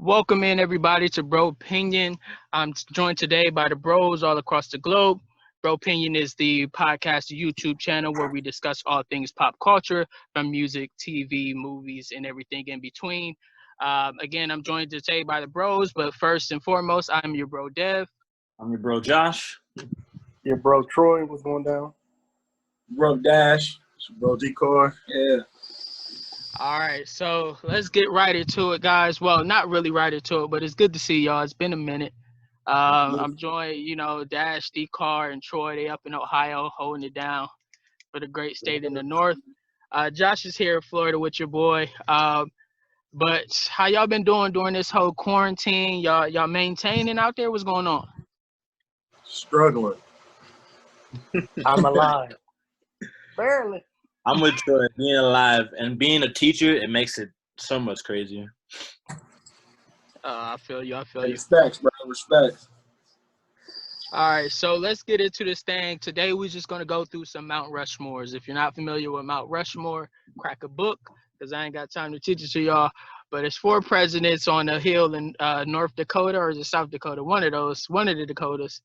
Welcome in everybody to BROpinion. I'm joined today by the bros all across the globe. BROpinion is the podcast YouTube channel where we discuss all things pop culture, from music, TV, movies, and everything in between. Again, I'm joined today by the bros, but first and foremost, I'm your bro Dev. I'm your bro Josh. Your bro Troy, what's going down? Bro Dash. Bro Decor. Yeah. All right, so let's get right into it, guys. Well, not really right into it, but it's good to see y'all. It's been a minute. I'm joined, Dash, D-Car, and Troy. They up in Ohio holding it down for the great state in the north. Josh is here in Florida with your boy. But how y'all been doing during this whole quarantine? Y'all maintaining out there? What's going on? Struggling. I'm alive. Barely. I'm with Troy. Being alive and being a teacher, it makes it so much crazier. I feel you. Respects, bro. Respects. All right, so let's get into this thing. Today, we're just going to go through some Mount Rushmores. If you're not familiar with Mount Rushmore, crack a book, because I ain't got time to teach it to y'all. But it's 4 presidents on a hill in North Dakota, or is it South Dakota? One of the Dakotas.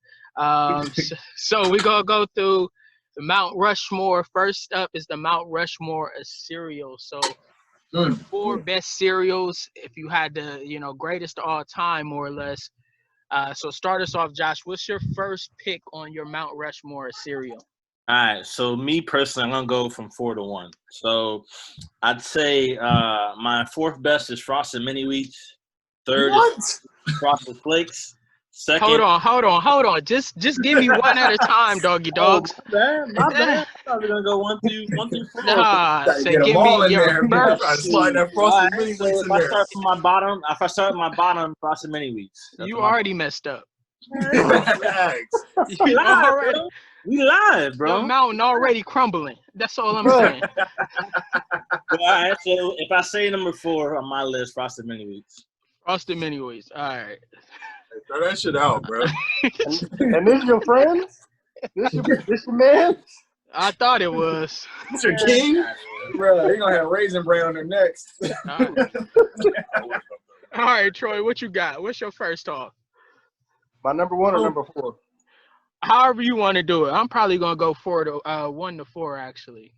So we're going to go through the Mount Rushmore. First up is the Mount Rushmore cereal. So 4 best cereals, if you had the, greatest of all time, more or less. So start us off, Josh. What's your first pick on your Mount Rushmore cereal? All right, so me personally, I'm gonna go from 4 to 1. So I'd say my 4th best is Frosted Mini Wheats. 3rd is Frosted Flakes. 2nd. Hold on. Just give me one at a time, doggy dogs. My bad. I'm probably gonna go 1 through 4. Nah, say give me your first. Slide that Frosted Mini Wheats in If I there. start from my bottom, Frosted Mini Wheats. You already messed up. We live, bro. We live, bro. The mountain already crumbling. That's all I'm saying. All right, so if I say number 4 on my list, Frosted Mini Wheats. Frosted Mini Wheats. All right. Throw that shit out, bro. And this your friends? This your man? I thought it was. It's your king? Bro, they gonna have Raisin Bran on their necks. All right, Troy, what you got? What's your first off? My number 1 or number 4? However you want to do it. I'm probably gonna go 1 to 4 actually.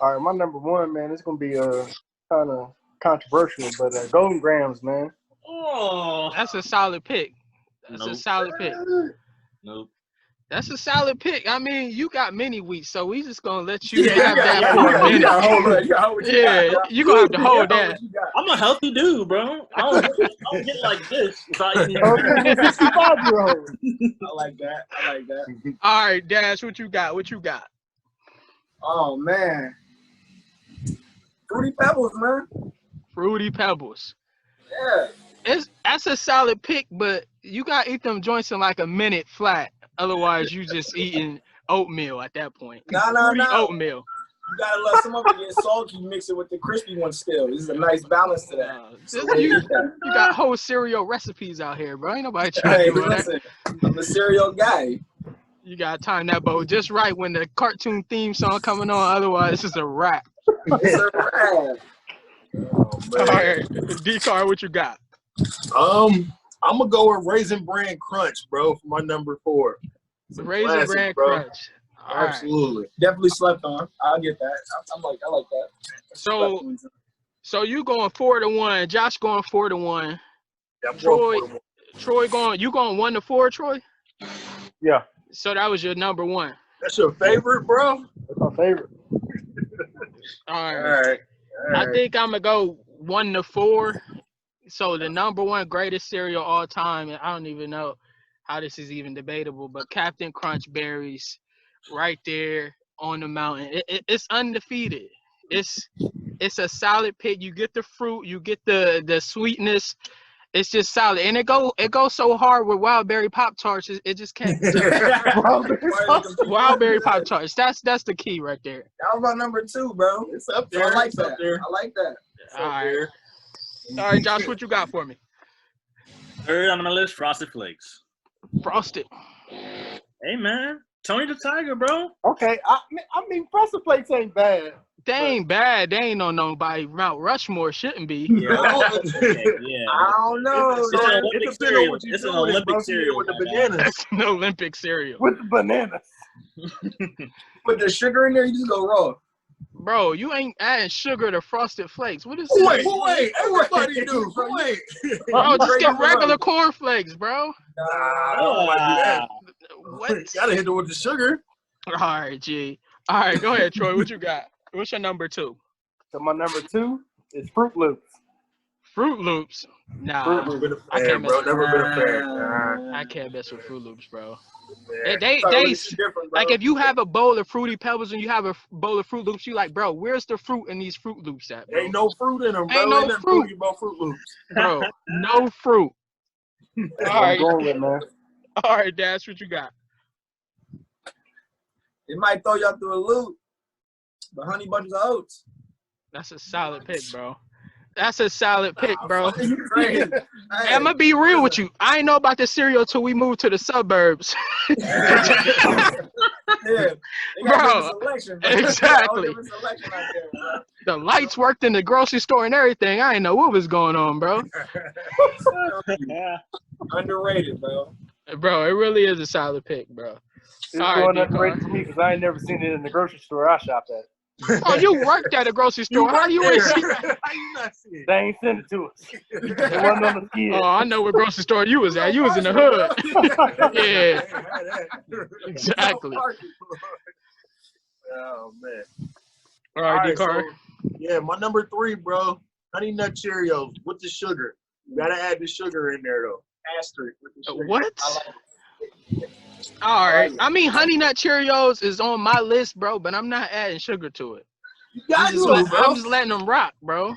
All right, my number 1, man, it's gonna be kind of controversial, but Golden Grams, man. Oh, That's a solid pick. That's a solid pick. Nope. That's a solid pick. I mean, you got mini wheat, so we just gonna let you have you that for a minute. You're gonna have to hold that. I'm a healthy dude, bro. I don't get like this without eating. 65-year-old. I like that. All right, Dash, what you got? Oh, man. Fruity Pebbles, man. Fruity Pebbles. Yeah. That's a solid pick, but you gotta eat them joints in like a minute flat. Otherwise, you just eating oatmeal at that point. No. Oatmeal. You gotta let some of it get salty. You mix it with the crispy one still. This is a nice balance to that. You got whole cereal recipes out here, bro. Ain't nobody trying to do that. I'm a cereal guy. You gotta time that boat just right when the cartoon theme song coming on. Otherwise, it's a wrap. It's a wrap. All right, D-Car, what you got? I'm gonna go with Raisin Bran Crunch, bro, for my number 4. Raisin Bran Crunch. All Absolutely. Right. Definitely slept on. I'll get that. I like that. So you going 4 to 1. Josh going 4 to 1. Yeah, Troy going 1 to 4, Troy? Yeah. So that was your number 1. That's your favorite, bro? That's my favorite. All right. I think I'm gonna go 1 to 4. So the number 1 greatest cereal all time, and I don't even know how this is even debatable, but Captain Crunch Berries, right there on the mountain. It's undefeated. It's a solid pick. You get the fruit, you get the sweetness. It's just solid, and it goes so hard with wild berry Pop Tarts. It just can't. Wild berry Pop Tarts. That's the key right there. That was my number 2, bro. It's up there. I like that. All right. All right, Josh, what you got for me? 3rd on my list, Frosted Flakes. Frosted. Hey, man. Tony the Tiger, bro. Okay, I mean, Frosted Flakes ain't bad. They ain't bad. They ain't nobody. Mount Rushmore shouldn't be. Yeah. I don't know. It's an It Olympic depends on cereal. what you It's do an with it, Olympic bro. If you get it cereal. with the my guy. bananas. It's an Olympic cereal. With the bananas. Put the sugar in there, you just go raw. Bro, you ain't adding sugar to Frosted Flakes. What is Wait, this? everybody do. Wait. Bro, just Crazy get regular money. cornflakes, bro. I don't want to do that. What? Gotta hit it with the sugar. All right, G. All right, go ahead, Troy. What you got? What's your number 2? So my number 2 is Fruit Loops. Fruit Loops. Nah, Fruit Never been a I fan, can't bro. mess. Never been a fan. I can't mess with Fruit Loops, bro. Man. They Different, bro. like if you have a bowl of Fruity Pebbles and you have a bowl of Fruit Loops, you like, bro, where's the fruit in these Fruit Loops at, bro? Ain't no fruit in them, bro. Ain't no nothing fruit. fruity about Fruit Loops. Bro, no fruit. That's All what right, I'm going with, man. all right, Dash, what you got? It might throw y'all through a loop, but Honey Bunches of Oats. That's a solid pick, bro. That's a solid pick, bro. Crazy. Hey, I'm gonna be real with you. I ain't know about the cereal till we moved to the suburbs. Yeah, they got Bro, different selection, bro. exactly. Different selection out there, bro. The lights worked in the grocery store and everything. I didn't know what was going on, bro. Underrated, bro. Bro, it really is a solid pick, bro. It's All going right, underrated D-Car. for me because I ain't never seen it in the grocery store I shopped at. Oh, you worked at a grocery store. How you ain't see? How you not see it? They ain't sent it to us. It wasn't on the skid. Oh, I know what grocery store you was at. You was in the hood. Yeah, exactly. Oh man. All right, D-Car. so, yeah, my number 3, bro. Honey Nut Cheerios with the sugar. You gotta add the sugar in there though. Asterisk with the sugar. What? I like it. All right. I mean, Honey Nut Cheerios is on my list, bro, but I'm not adding sugar to it. You got to, I'm bro. just letting them rock, bro.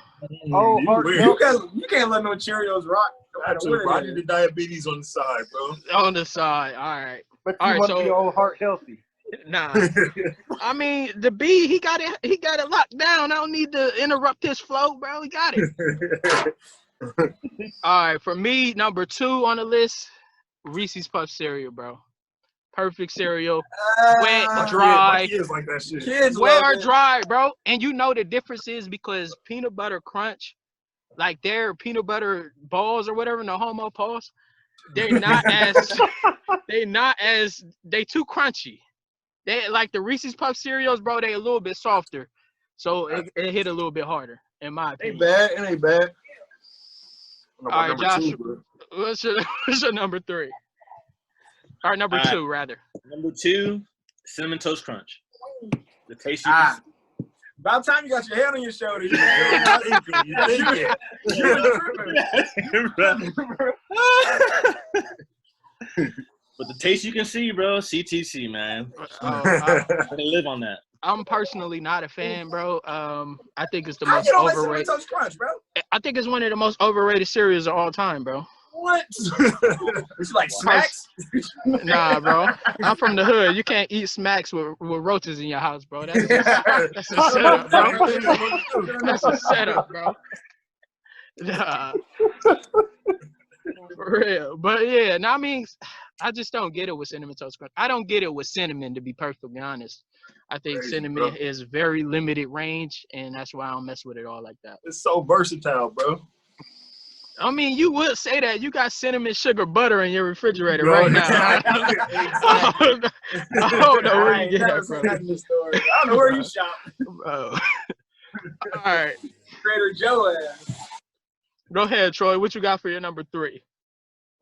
Oh, You hard weird. milk. You can't let no Cheerios rock. No matter Got to, what bro. I it need is. the diabetes on the side, bro. On the side. All right. But All you right, want to so- be all heart healthy. Nah. I mean, the B, he got it locked down. I don't need to interrupt his flow, bro. He got it. All right, for me, number 2 on the list, Reese's Puff cereal, bro. Perfect cereal. Wet, dry. My kids like that shit. Kids Wet love or it. dry, bro. And you know the difference is because peanut butter crunch, like their peanut butter balls or whatever, no homo pause, they too crunchy. They like the Reese's Puff cereals, bro, they a little bit softer. So it hit a little bit harder, in my Ain't opinion. bad. It ain't bad. All right, Number Josh, 2, bro. what's your number 3? Or number 2, rather. Number 2, Cinnamon Toast Crunch. The taste you can About time you got your head on your shoulder. You But the taste you can see, bro, CTC, man. I, They live on that. I'm personally not a fan, bro. I think it's the How most you don't like Cinnamon overrated. Toast Crunch, bro? I think it's one of the most overrated cereals of all time, bro. What? It's like snacks. Nah, bro. I'm from the hood. You can't eat smacks with roaches in your house, bro. That's a setup, bro. That's a setup, bro. Nah. For real. But yeah, I mean, I just don't get it with Cinnamon Toast Crunch. I don't get it with cinnamon, to be perfectly honest. I think Crazy, cinnamon bro. is very limited range, and that's why I don't mess with it all like that. It's so versatile, bro. I mean, you would say that. You got cinnamon sugar butter in your refrigerator Bro, right now. I don't know where you get that from. I don't know where you shop. Bro. All right. Trader Joe ass. Go ahead, Troy. What you got for your number 3?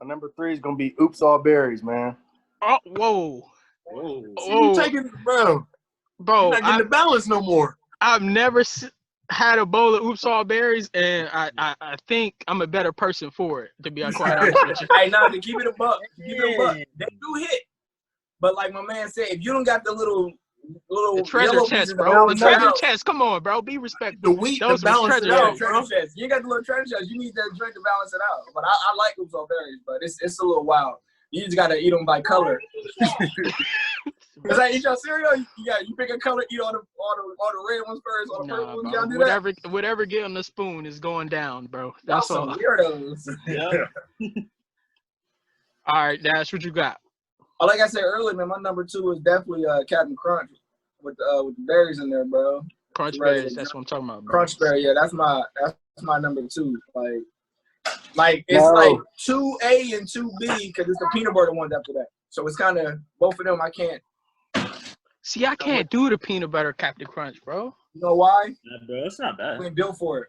My number 3 is gonna be Oops All Berries, man. Oh, whoa. Whoa. You taking, bro? Bro, You're not getting the balance no more. I've never had a bowl of Oops All Berries, and I think I'm a better person for it, to be quite honest with you. Hey, now to keep it a buck, they do hit. But like my man said, if you don't got the little The treasure yellow chest, pieces bro. of The treasure balance- chest. Come on, bro. Be respectful. The wheat to Those was balance it treasure out, chest. bro. treasure chest. You ain't got the little treasure chest. You need that drink to balance it out. But I like Oops All Berries, but it's a little wild. You just gotta eat them by color. Cause I eat your cereal, you pick a color, eat all the red ones first, all the purple Nah, ones. bro. Y'all do that? Whatever get on the spoon is going down, bro. Y'all That's some all. weirdos. Yeah. All right, Dash, what you got? Oh, like I said earlier, man, my number 2 is definitely Captain Crunch with the berries in there, bro. Crunch Right. berries. That's what I'm talking about, bro. Crunch berry, yeah, that's my number 2. Like it's No. like 2A and 2B because it's the peanut butter ones after that. So it's kind of both of them. I can't. See, I can't do the peanut butter Captain Crunch, bro. You know why? Yeah, bro, it's not bad. We ain't built for it.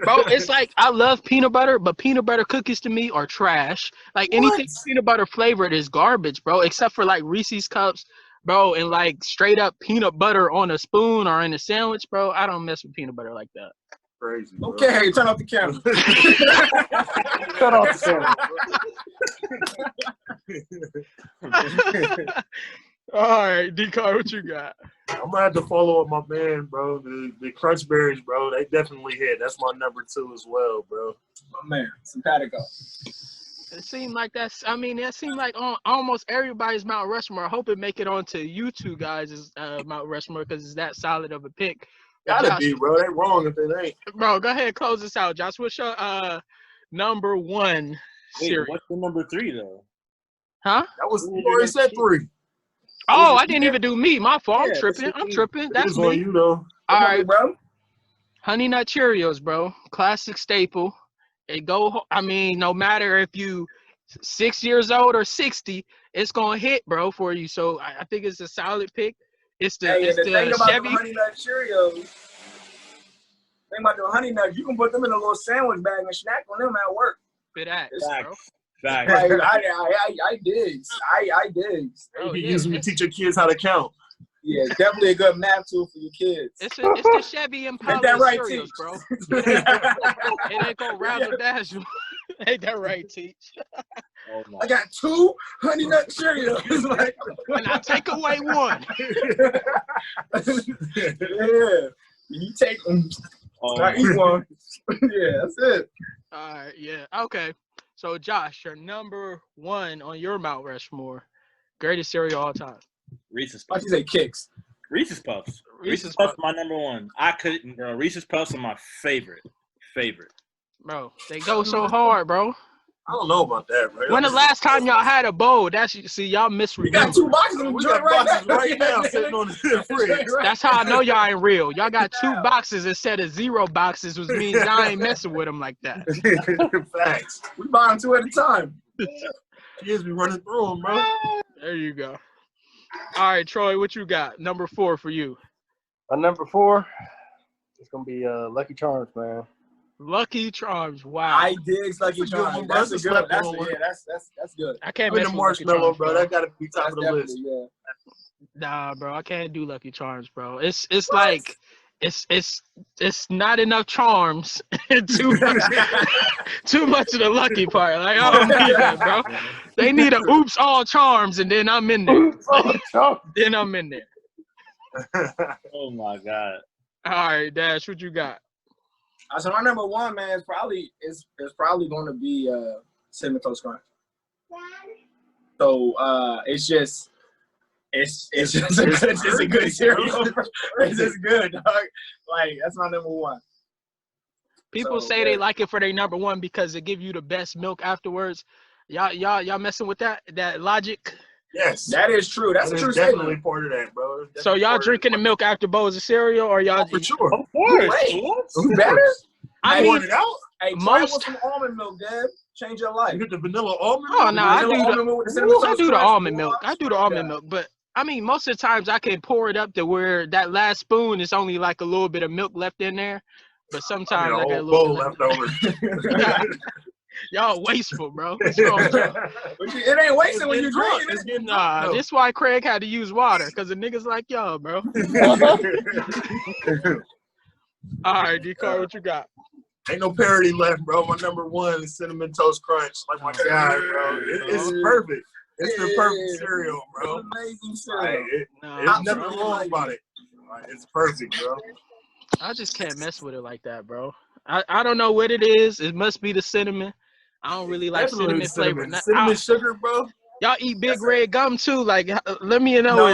Bro, it's like I love peanut butter, but peanut butter cookies to me are trash. Like anything peanut butter flavored is garbage, bro, except for like Reese's Cups, bro, and like straight up peanut butter on a spoon or in a sandwich, bro. I don't mess with peanut butter like that. Crazy. Bro. Okay, turn off the camera. Shut off the camera. All right, D-Car, what you got? I'm gonna have to follow up my man, bro. The crunch berries, bro. They definitely hit. That's my number 2 as well, bro. My man, simpatico. It seemed like that's. I mean, that seemed like on almost everybody's Mount Rushmore. I hope it make it onto you two guys' Mount Rushmore because it's that solid of a pick. Gotta Josh, be, bro. They wrong if it ain't. bro, go ahead, close this out, Josh. What's your number 1 Wait, cereal? what's the number 3 though? Huh? That was you already said 3. Oh, I didn't even do me. My fault. Yeah, I'm tripping. I'm tripping. That's It's on me. you though. All right, bro. Honey Nut Cheerios, bro. Classic staple. It go. I mean, no matter if you 6 years old or 60, it's gonna hit, bro, for you. So I think it's a solid pick. It's the Hey, it's and the thing the about Chevy. the Honey Nut Cheerios, thing about the Honey Nuts, you can put them in a little sandwich bag and snack on them at work. Fit that, bro. Facts. Facts. Like, I digs. I digs. You Oh, can yeah, use them to it's- teach your kids how to count. Yeah, it's definitely a good math tool for your kids. It's the Chevy Impala Ain't that right, cereals, Teach? bro. It ain't gonna razzle dazzle. Ain't that right, Teach? Oh my. I got 2 Honey Nut Cheerios. Like, And I take away 1. yeah, you take them. Oh, I eat one. Yeah, that's it. All right, yeah, okay. So Josh, your number 1 on your Mount Rushmore, greatest cereal all time. Reese's Why Puffs. you say kicks? Reese's Puffs. Reese's Reese's Puffs, Puffs. my number 1. I couldn't, bro. Reese's Puffs are my favorite. Bro, they go so hard, bro. I don't know about that, bro. When the last time y'all had a bowl? That's see, y'all You misremember. got 2 boxes of them We joint got boxes now. right now sitting on the fridge. That's how I know y'all ain't real. Y'all got 2 boxes instead of 0 boxes, which means y'all ain't messing with them like that. Facts. We buy them 2 at a time. Kids be running through them, bro. There you go. All right, Troy, what you got? Number 4 for you. My number 4, it's gonna be Lucky Charms, man. Lucky Charms. Wow. I digs Lucky That's a good one, Charms. bro. That's a That's a good one. slept on one. That's good. I can't Even mess the with Lucky marshmallow, Charms, bro. That gotta be top That's of the list. definitely, yeah. Nah, bro, I can't do Lucky Charms, bro. It's like it's not enough charms and too much of the lucky part. Like I don't need that, bro. They need a oops all charms and then I'm in there. Then I'm in there. Oh my god. All right, Dash, what you got? So my number 1, man, is probably going to be Cinnamon Toast Crunch. So it's just a good cereal. It's just good, dog. Like that's my number 1. People So, say yeah. they like it for their number 1 because it give you the best milk afterwards. Y'all messing with that logic? Yes. That is true. That's That a is true definitely statement. part of that, bro. So y'all drinking the milk after bowls of cereal, or y'all? Oh, for sure. Of course. Wait. What? Who better? I Hey, mean, Pouring it out. Hey, try it most- with some almond milk, Dad. Change your life. You get the vanilla almond. Oh, no, I Vanilla do the- almond milk with the Cinnamon I Toast do the Crunch. almond milk. I do the almond Yeah. milk, but I mean, most of the times I can pour it up to where that last spoon is only like a little bit of milk left in there. But sometimes I got a little bowl bit left left. over. Y'all wasteful, bro. What's wrong with y'all? But it ain't wasting when you're drinking It's it. getting Nah, drunk, this is why Craig had to use water, because the niggas like y'all, bro. though. All right, D-Car, what you got? Ain't no parody left, bro. My number 1 is Cinnamon Toast Crunch. Like my God, bro. It's perfect. It's the perfect cereal, bro. Amazing Like, cereal. Nah, there's nothing bro. wrong about it. Like, it's perfect, bro. I just can't mess with it like that, bro. I don't know what it is. It must be the cinnamon. I don't really like Definitely cinnamon flavor. Cinnamon sugar, bro. Y'all eat Big Red gum too. Like, let me know.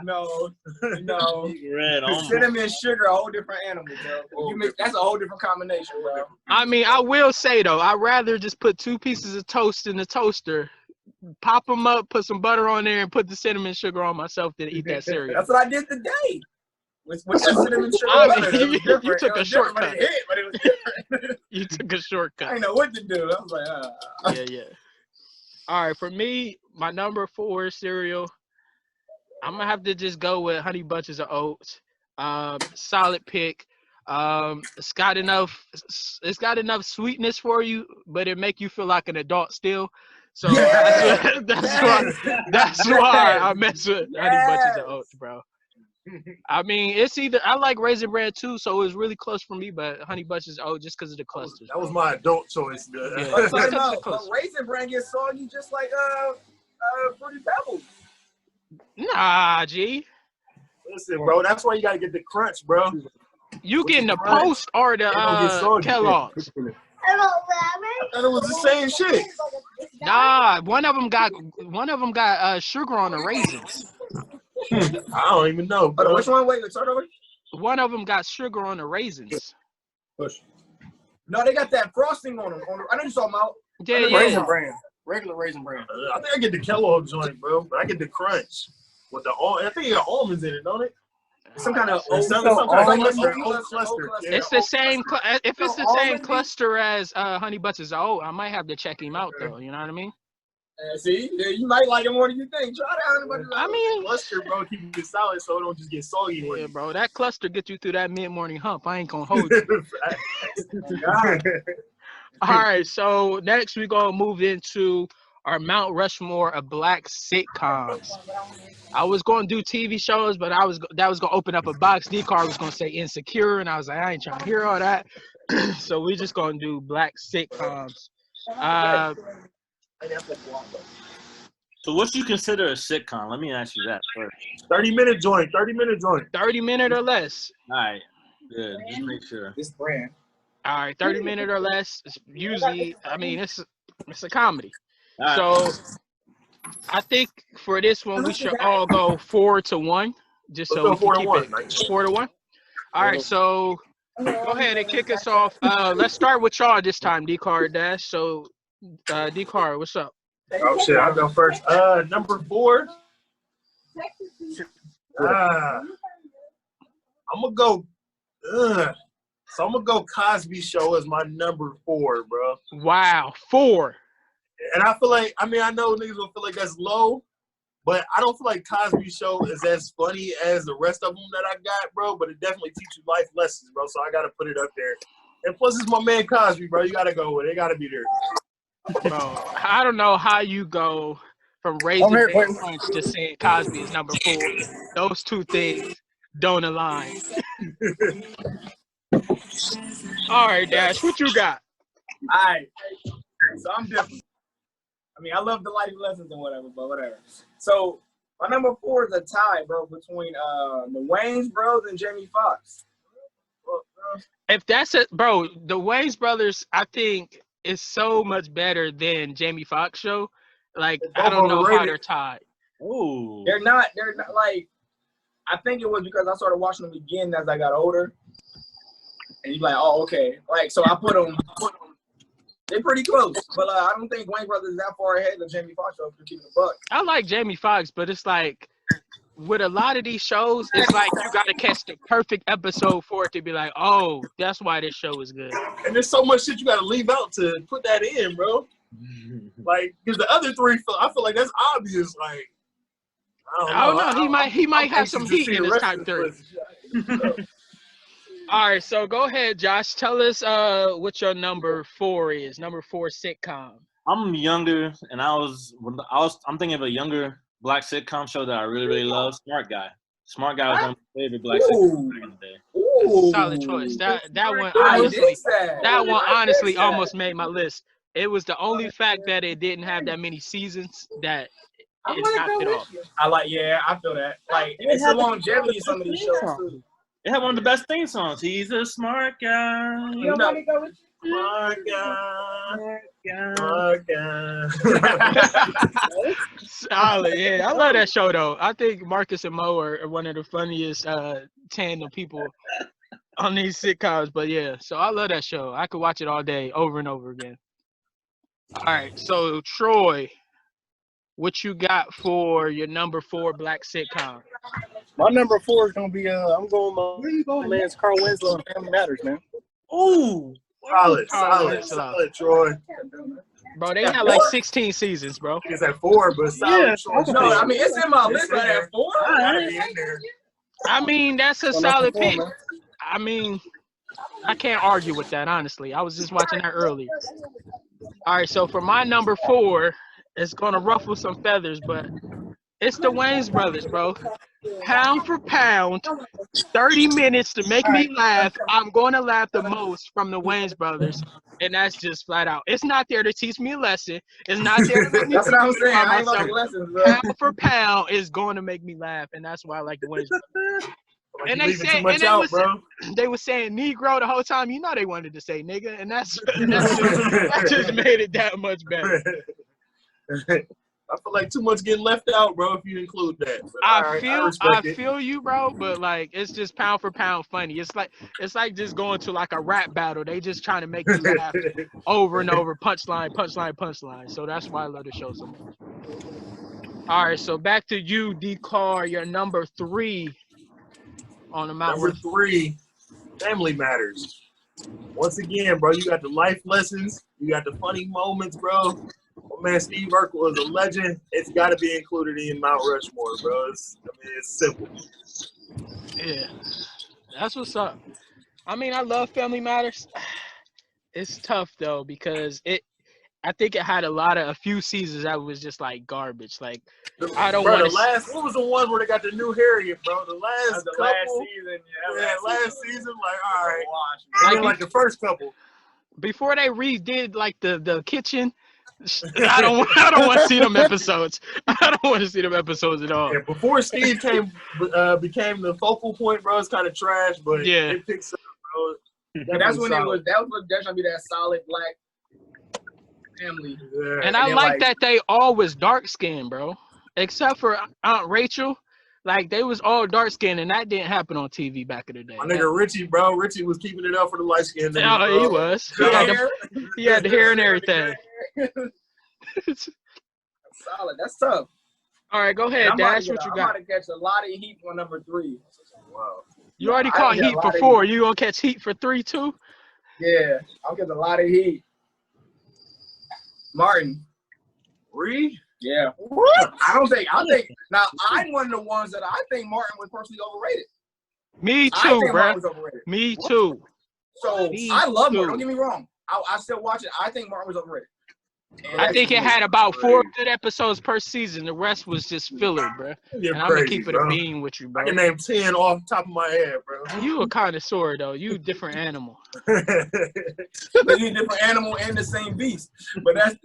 No. Red almond. Cinnamon sugar, a whole different animal, bro. That's a whole different combination, bro. I mean, I will say though, I'd rather just put 2 pieces of toast in the toaster, pop them up, put some butter on there, and put the cinnamon sugar on myself than eat that cereal. That's what I did today. With that cinnamon sugar I butter, mean, it was different. you took It a was different, shortcut. But it hit, but it was different. You took a I shortcut. didn't know what to do. I was like, Yeah. All right, for me, my number 4 cereal, I'm gonna have to just go with Honey Bunches of Oats. Solid pick. It's got enough sweetness for you, but it make you feel like an adult still. So Yeah! that's why I mess with Honey Bunches of Yes! Oats, bro. I mean, it's either I like Raisin Bran too, so it's really close for me. But Honey Bunches of Oats just because of the clusters. That was my adult choice. Yeah. But Because time of the out. But clusters. Raisin Bran gets soggy just like Fruity Pebbles. Nah, G. Listen, bro, that's why you gotta get the crunch, bro. You With getting the crunch, Post or the it don't get soggy. Kellogg's? I thought it was the same shit. Nah, one of them got sugar on the raisins. I don't even know, But bro. which one? Wait, start over. One of them got sugar on the raisins. No, they got that frosting on them. I know you saw them out. Yeah, Raisin yeah. Bran. Regular Raisin Bran. I think I get the Kellogg joint, bro, but I get the crunch with the I think it got almonds in it, don't it? Some kind of Some kind of cluster. Yeah. It's the same. If it's the same cluster as Honey Bunches of Oats, I might have to check him out though. You know what I mean? See, yeah, you might like it more than you think. Try it out. I mean, Cluster, bro, keep it solid so it don't just get soggy. yeah, bro, that cluster gets you through that mid-morning hump. I ain't gonna hold you. All right, so next we're gonna move into our Mount Rushmore of black sitcoms. I was gonna do TV shows, but that was gonna open up a box. D-Card was gonna say Insecure, and I was like, I ain't trying to hear all that. So we just gonna do black sitcoms. So what you consider a sitcom? Let me ask you that first. 30-minute joint. 30 minute or less. All right, good. Just make sure. This brand. All right, 30 minute or less. It's usually, I mean, it's a comedy. All right. So I think for this one we should all go 4-1, just so we can keep it 4-1. All right, so go ahead and kick us off. Let's start with y'all this time, D-Card Dash. So D-Card, what's up? Oh shit, I'll go first. Number 4. I'm gonna go. So I'm gonna go Cosby Show as my number 4, bro. Wow, 4. And I feel like, I know niggas will feel like that's low, but I don't feel like Cosby Show is as funny as the rest of them that I got, bro. But it definitely teaches you life lessons, bro. So I gotta put it up there. And plus, it's my man Cosby, bro. You gotta go with it. It gotta be there. Bro, I don't know how you go from Raising Big Punch to saying Cosby is number 4. Those two things don't align. All right, Dash, what you got? All right. So I'm different. I mean, I love the life lessons and whatever, but whatever. So my number 4 is a tie, bro, between the Wayans bros and Jamie Foxx. If that's it, bro, the Wayans brothers, I think, is so much better than Jamie Foxx show. Like, I don't know how they're tied. Oh. They're not like, I think it was because I started watching them again as I got older. And you're like, oh, okay. Like, so I put them, they're pretty close. But I don't think Wayne Brothers is that far ahead of Jamie Foxx show for keeping the buck. I like Jamie Foxx, but it's like, with a lot of these shows, it's like you got to catch the perfect episode for it to be like, oh, that's why this show is good. And there's so much shit you got to leave out to put that in, bro. Like, because the other 3, I feel like that's obvious. Like, I don't know. He might have some heat in his top 3. All right, so go ahead, Josh. Tell us what your number 4 is. Number 4 sitcom. I'm younger, and I'm thinking of a younger black sitcom show that I really, really love. Smart Guy. Smart Guy was one of my favorite black sitcoms back in the day. That's a solid choice. That one honestly almost made my list. It was the only fact that it didn't have that many seasons that it knocked it off. I feel that. Like, it's the longevity of some of these shows too. It had one of the best theme songs. He's a smart guy. Smart guy. Solid, yeah. I love that show though. I think Marcus and Mo are one of the funniest tandem people on these sitcoms. But yeah, so I love that show. I could watch it all day, over and over again. All right, so Troy, what you got for your number 4 black sitcom? My number 4 is gonna be I'm going my man's Carl Winslow and Family Matters, man. Ooh, solid, Troy. Bro, they had like 16 seasons, bro. It's at 4, but solid choice. No, I mean it's in my list right at 4. Gotta be in there. I mean, that's a solid pick. I mean, I can't argue with that, honestly. I was just watching that earlier. All right, so for my number 4, it's gonna ruffle some feathers, but it's the Wayans brothers, bro. Pound for pound, 30 minutes to make me laugh. I'm gonna laugh the most from the Wayans brothers, and that's just flat out. It's not there to teach me a lesson. It's not there to make me. That's what I'm saying. I ain't myself. learning lessons, bro. Pound for pound is going to make me laugh, and that's why I like the Wayans brothers. Like And you they leaving said, too much out, bro. they were saying Negro the whole time. You know they wanted to say nigga, and that just made it that much better. I feel like too much getting left out, bro. If you include that, but, I feel you, bro. But like, it's just pound for pound funny. It's like just going to like a rap battle. They just trying to make you laugh over and over, punchline. So that's why I love the show so much. All right, so back to you, D. Carr. Your number 3 on the Mount Number 3, Family Matters. Once again, bro, you got the life lessons, you got the funny moments, bro. My man Steve Urkel is a legend. It's got to be included in Mount Rushmore, bro. It's simple. Yeah, that's what's up. I mean, I love Family Matters. It's tough though because I think it had a few seasons that was just like garbage. Like I don't want to. What was the one where they got the new Harriet, bro? The last season, last season, like all right, Like the first couple. Before they redid like the kitchen. I don't want to see them episodes. I don't want to see them episodes at all. Yeah, before Steve became the focal point, bro, it's kind of trash, but yeah, it picks up, bro. And that's when that's gonna be that solid black family. Yeah. And I like that they all was dark skinned, bro. Except for Aunt Rachel. Like they was all dark skinned, and that didn't happen on TV back in the day. My nigga Richie, bro. Richie was keeping it up for the light skinned. Oh, he was. He had the hair and everything. That's solid. That's tough. All right, go ahead, Dash. What you got? I'm about to catch a lot of heat for number 3. Wow. You already caught heat for 4. You gonna catch heat for 3 too? Yeah, I'll get a lot of heat. Martin. Ree? Yeah. What? I think now I'm one of the ones that I think Martin was personally overrated. Me too, bro. Me too. So I love Martin. Don't get me wrong. I still watch it. I think Martin was overrated. I think it had about 4 good episodes per season. The rest was just filler, bro. You're and I'm gonna keep it a bean with you, bro. I can name 10 off the top of my head, bro. You a connoisseur though. You a different animal. You a different animal and the same beast. But that's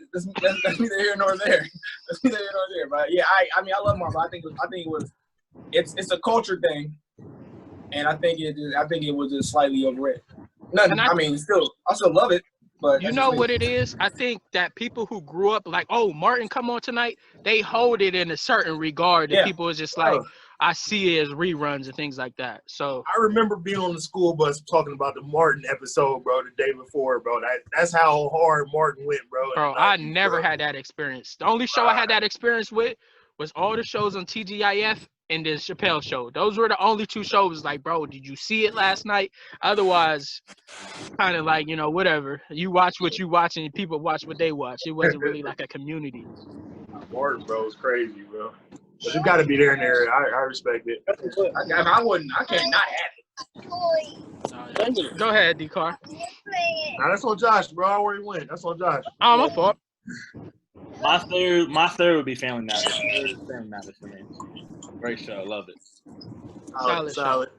neither here nor there. That's neither here nor there. But yeah, I mean I love Marvel. I think it's a culture thing, and I think it was just slightly overrated. I mean, I still love it. But you know what it is? I think that people who grew up like, oh, Martin, come on tonight, they hold it in a certain regard. And people is just like, I see it as reruns and things like that. So I remember being on the school bus talking about the Martin episode, bro, the day before, bro. That's how hard Martin went, bro. Bro, I never had that experience. The only show I had that experience with was all the shows on TGIF and the Chappelle Show. Those were the only 2 shows. Like, bro, did you see it last night? Otherwise, kind of like, whatever. You watch what you watch and people watch what they watch. It wasn't really like a community. Martin, bro, is crazy, bro. But you got to be there in there. I respect it. I can't not have it. Go ahead, D-Car. Nah, that's on Josh, bro. I already went. That's on Josh. Oh, my fault. My third would be Family Matters. Family Matters for me. Great show, love it. Solid.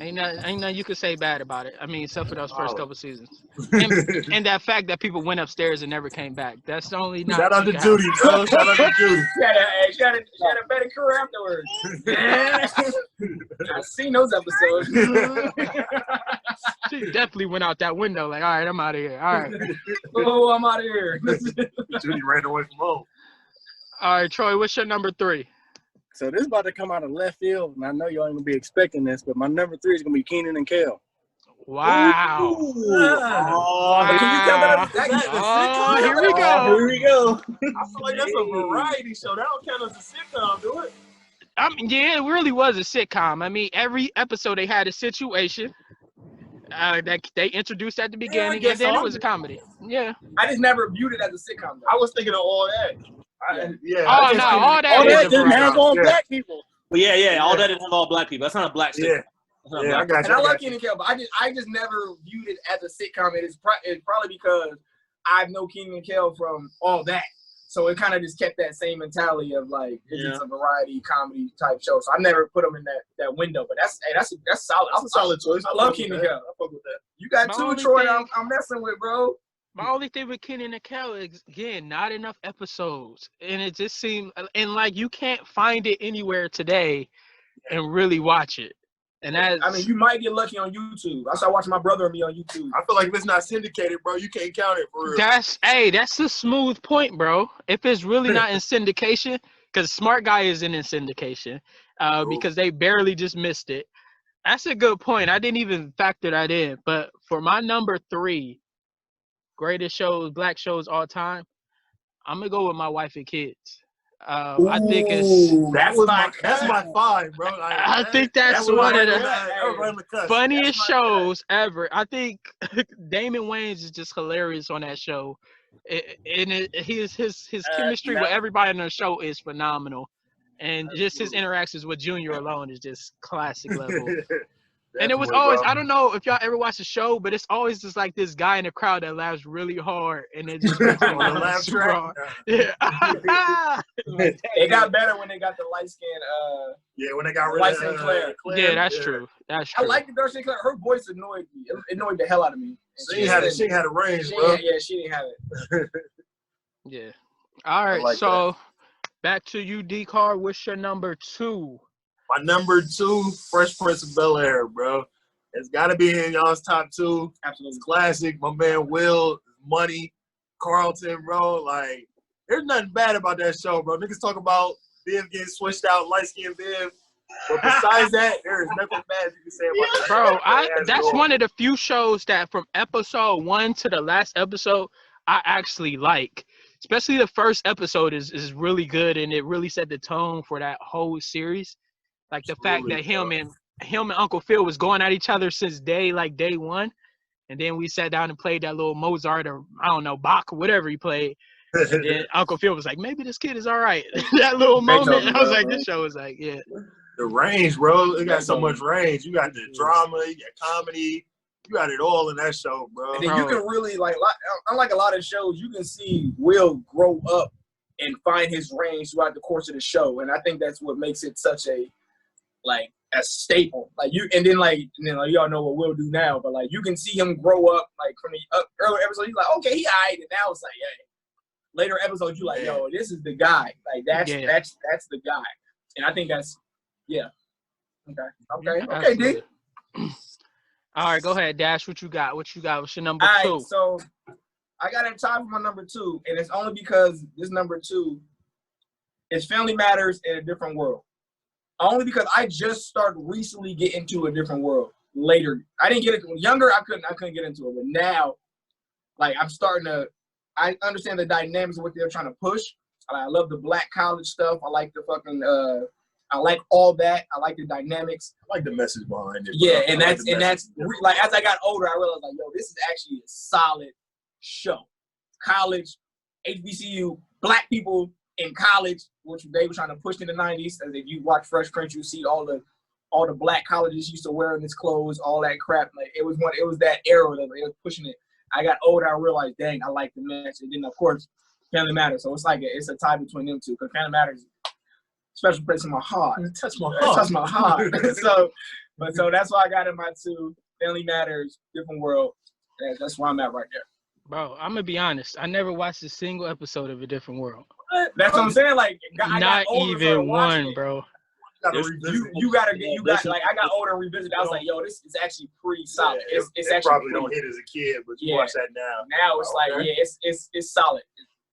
Ain't nothing you could say bad about it. I mean, except for those first couple seasons, and that fact that people went upstairs and never came back. That's the only. Shout out to Judy, bro. Shout out to Judy. She had a better career afterwards. I've seen those episodes. She definitely went out that window. Like, all right, I'm out of here. All right. Oh, I'm out of here. Judy ran away from home. All right, Troy. What's your number 3? So this is about to come out of left field, and I know y'all ain't gonna be expecting this, but my number 3 is gonna be Keenan and Kel. Wow. Can you count that as a sitcom? Here we go. I feel like that's a variety show. That don't count as a sitcom, do it? I mean, yeah, it really was a sitcom. I mean, every episode they had a situation that they introduced at the beginning, and then it was a comedy. Yeah. I just never viewed it as a sitcom. Though. I was thinking of All That. Oh no, all that All is that a didn't have variety. all black people. But yeah, all that didn't have all black people. That's not a black sitcom. Yeah. That's not a Yeah, I black got And you. I love Kenan and Kel, but I just never viewed it as a sitcom. It's probably because I know Kenan and Kel from All That. So it kind of just kept that same mentality of like it's a variety comedy type show. So I never put them in that window. But that's solid. That's a solid choice. I love Kenan and Kel. I fuck with that. You got My two, only Troy. thing- I'm messing with, bro. My only thing with Kenan and Kel is, again, not enough episodes, and it just seemed, and like you can't find it anywhere today, and really watch it. And that's, I mean, you might get lucky on YouTube. I started watching my brother and me on YouTube. I feel like if it's not syndicated, bro, you can't count it for real. that's a smooth point, bro. If it's really not in syndication, because Smart Guy isn't in syndication, because they barely just missed it. That's a good point. I didn't even factor that in. But for my number 3 greatest shows, black shows all time, I'm gonna go with My Wife and Kids. I think it's. That's my 5, bro. I think that's one of the the funniest shows ever. I think Damon Wayans is just hilarious on that show, his chemistry with everybody on the show is phenomenal, and just his interactions with Junior alone is just classic level. And it was always, I don't know if y'all ever watched the show, but it's always just like this guy in the crowd that laughs really hard, and it just makes me on the laugh laugh super track. hard. Yeah. It got better when they got the light skin. Yeah, when they got rid White of Sinclair. Yeah, that's true. That's I true. like the girl Sinclair. Her voice annoyed me. It annoyed the hell out of me. She ain't had a range, She bro. didn't have it. Yeah. All right. like So back to you, D-Car. What's your number 2? My number 2, Fresh Prince of Bel-Air, bro. It's got to be in y'all's top 2. Absolutely. It's classic. My man Will, Money, Carlton, bro. Like, there's nothing bad about that show, bro. Niggas talk about Viv getting switched out, light-skinned Viv. But besides that, there is nothing bad you can say about that show. Bro, that's one of the few shows that from episode 1 to the last episode, I actually like. Especially the first episode is really good, and it really set the tone for that whole series. Like the fact that him and Uncle Phil was going at each other since day 1, and then we sat down and played that little Mozart or I don't know Bach or whatever he played, and then Uncle Phil was like, maybe this kid is all right. That little moment, I was like, this show was like, yeah. The range, bro. It got so much range. You got the drama, you got comedy, you got it all in that show, bro. And then you can really unlike a lot of shows, you can see Will grow up and find his range throughout the course of the show, and I think that's what makes it such a staple. Y'all know what Will do now, but like you can see him grow up like from the earlier episode. He's like, okay, he alright, and now it's like, hey. Later episodes, you like, yo, this is the guy. Like that's the guy, and I think that's okay, D. All right, go ahead, Dash. What you got? What's your number 2? All right, so I got in time for my number 2, and it's only because this number 2 is Family Matters in a Different World. Only because I just started recently getting into a different world. Later, I didn't get it younger. I couldn't get into it, but now, like I'm starting to. I understand the dynamics of what they're trying to push. I love the black college stuff. I like the fucking. I like all that. I like the dynamics. I like the message behind it. Yeah, and that's like as I got older, I realized like, yo, this is actually a solid show. College, HBCU, black people in college, which they were trying to push in the 90s. As if you watch Fresh Prince, you see all the black colleges used to wearing this clothes, all that crap. Like it was that era that they was pushing it. I got older, I realized, dang, I like the message. And then of course, Family Matters. So it's like it's a tie between them two because Family Matters. Special place in my heart. It touched my heart. so that's why I got in my 2. Family Matters, Different World. That's where I'm at right there. Bro, I'm gonna be honest. I never watched a single episode of A Different World. That's what I'm saying. Like, not even one, bro. I got older and revisited. I was like, yo, this is actually pretty solid. Yeah, it's it actually probably don't hit as a kid, but you watch that now. Now it's like, it's solid.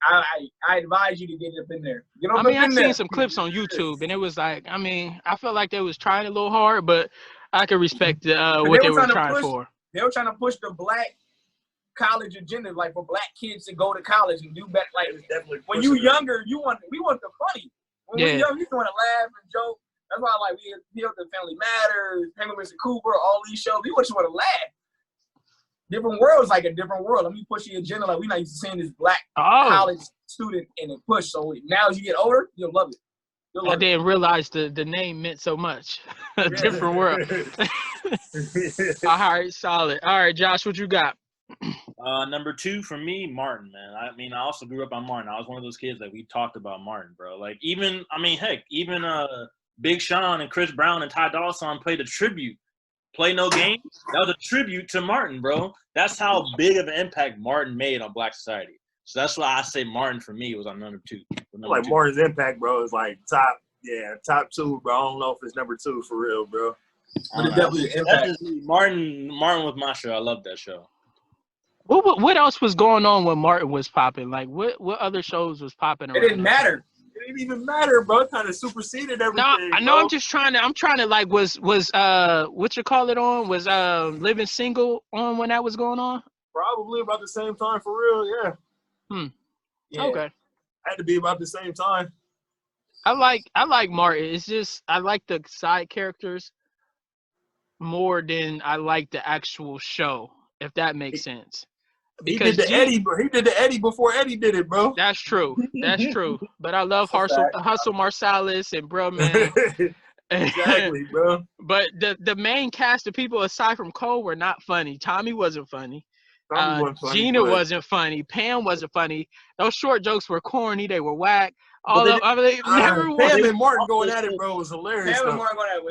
I advise you to get up in there. I've seen some clips on YouTube, and it was like, I felt like they was trying a little hard, but I can respect what they were trying for. They were trying to push the black college agenda, like for black kids to go to college and do better. Like when you younger, we want the funny. When we're young, you want to laugh and joke. why like we built the Family Matters, Penguin Mr. Cooper, all these shows. We just want to laugh. Different worlds, like a different world. Let me push the agenda. Like we not used to seeing this black college student in it push. So now as you get older, you'll love it. I didn't realize the name meant so much. A different world. All right, solid. All right, Josh, what you got? Number 2 for me, Martin, man. I mean, I also grew up on Martin. I was one of those kids that we talked about Martin, bro. Like even Big Sean and Chris Brown and Ty Dolla $ign played a tribute. Play No Game. That was a tribute to Martin, bro. That's how big of an impact Martin made on Black society. So that's why I say Martin for me was on number 2. Martin's impact, bro, is like top 2, bro. I don't know if it's number 2 for real, bro. But it definitely impact. Martin was my show. I love that show. What else was going on when Martin was popping? Like what other shows was popping around? It didn't matter. It didn't even matter, bro. It kind of superseded everything. No, I know. Bro. I'm trying to like was what you call it on? Was Living Single on when that was going on? Probably about the same time for real, yeah. Yeah. Okay. Had to be about the same time. I like Martin. It's just I like the side characters more than I like the actual show, if that makes sense. He did the Eddie, bro. He did the Eddie before Eddie did it, bro. That's true. That's true. But I love Hustle Marsalis and Bro Man. Exactly, bro. But the main cast of people aside from Cole were not funny. Tommy wasn't funny. Gina wasn't funny. Pam wasn't funny. Those short jokes were corny. They were whack. Pam and Martin going at it, bro, was hilarious.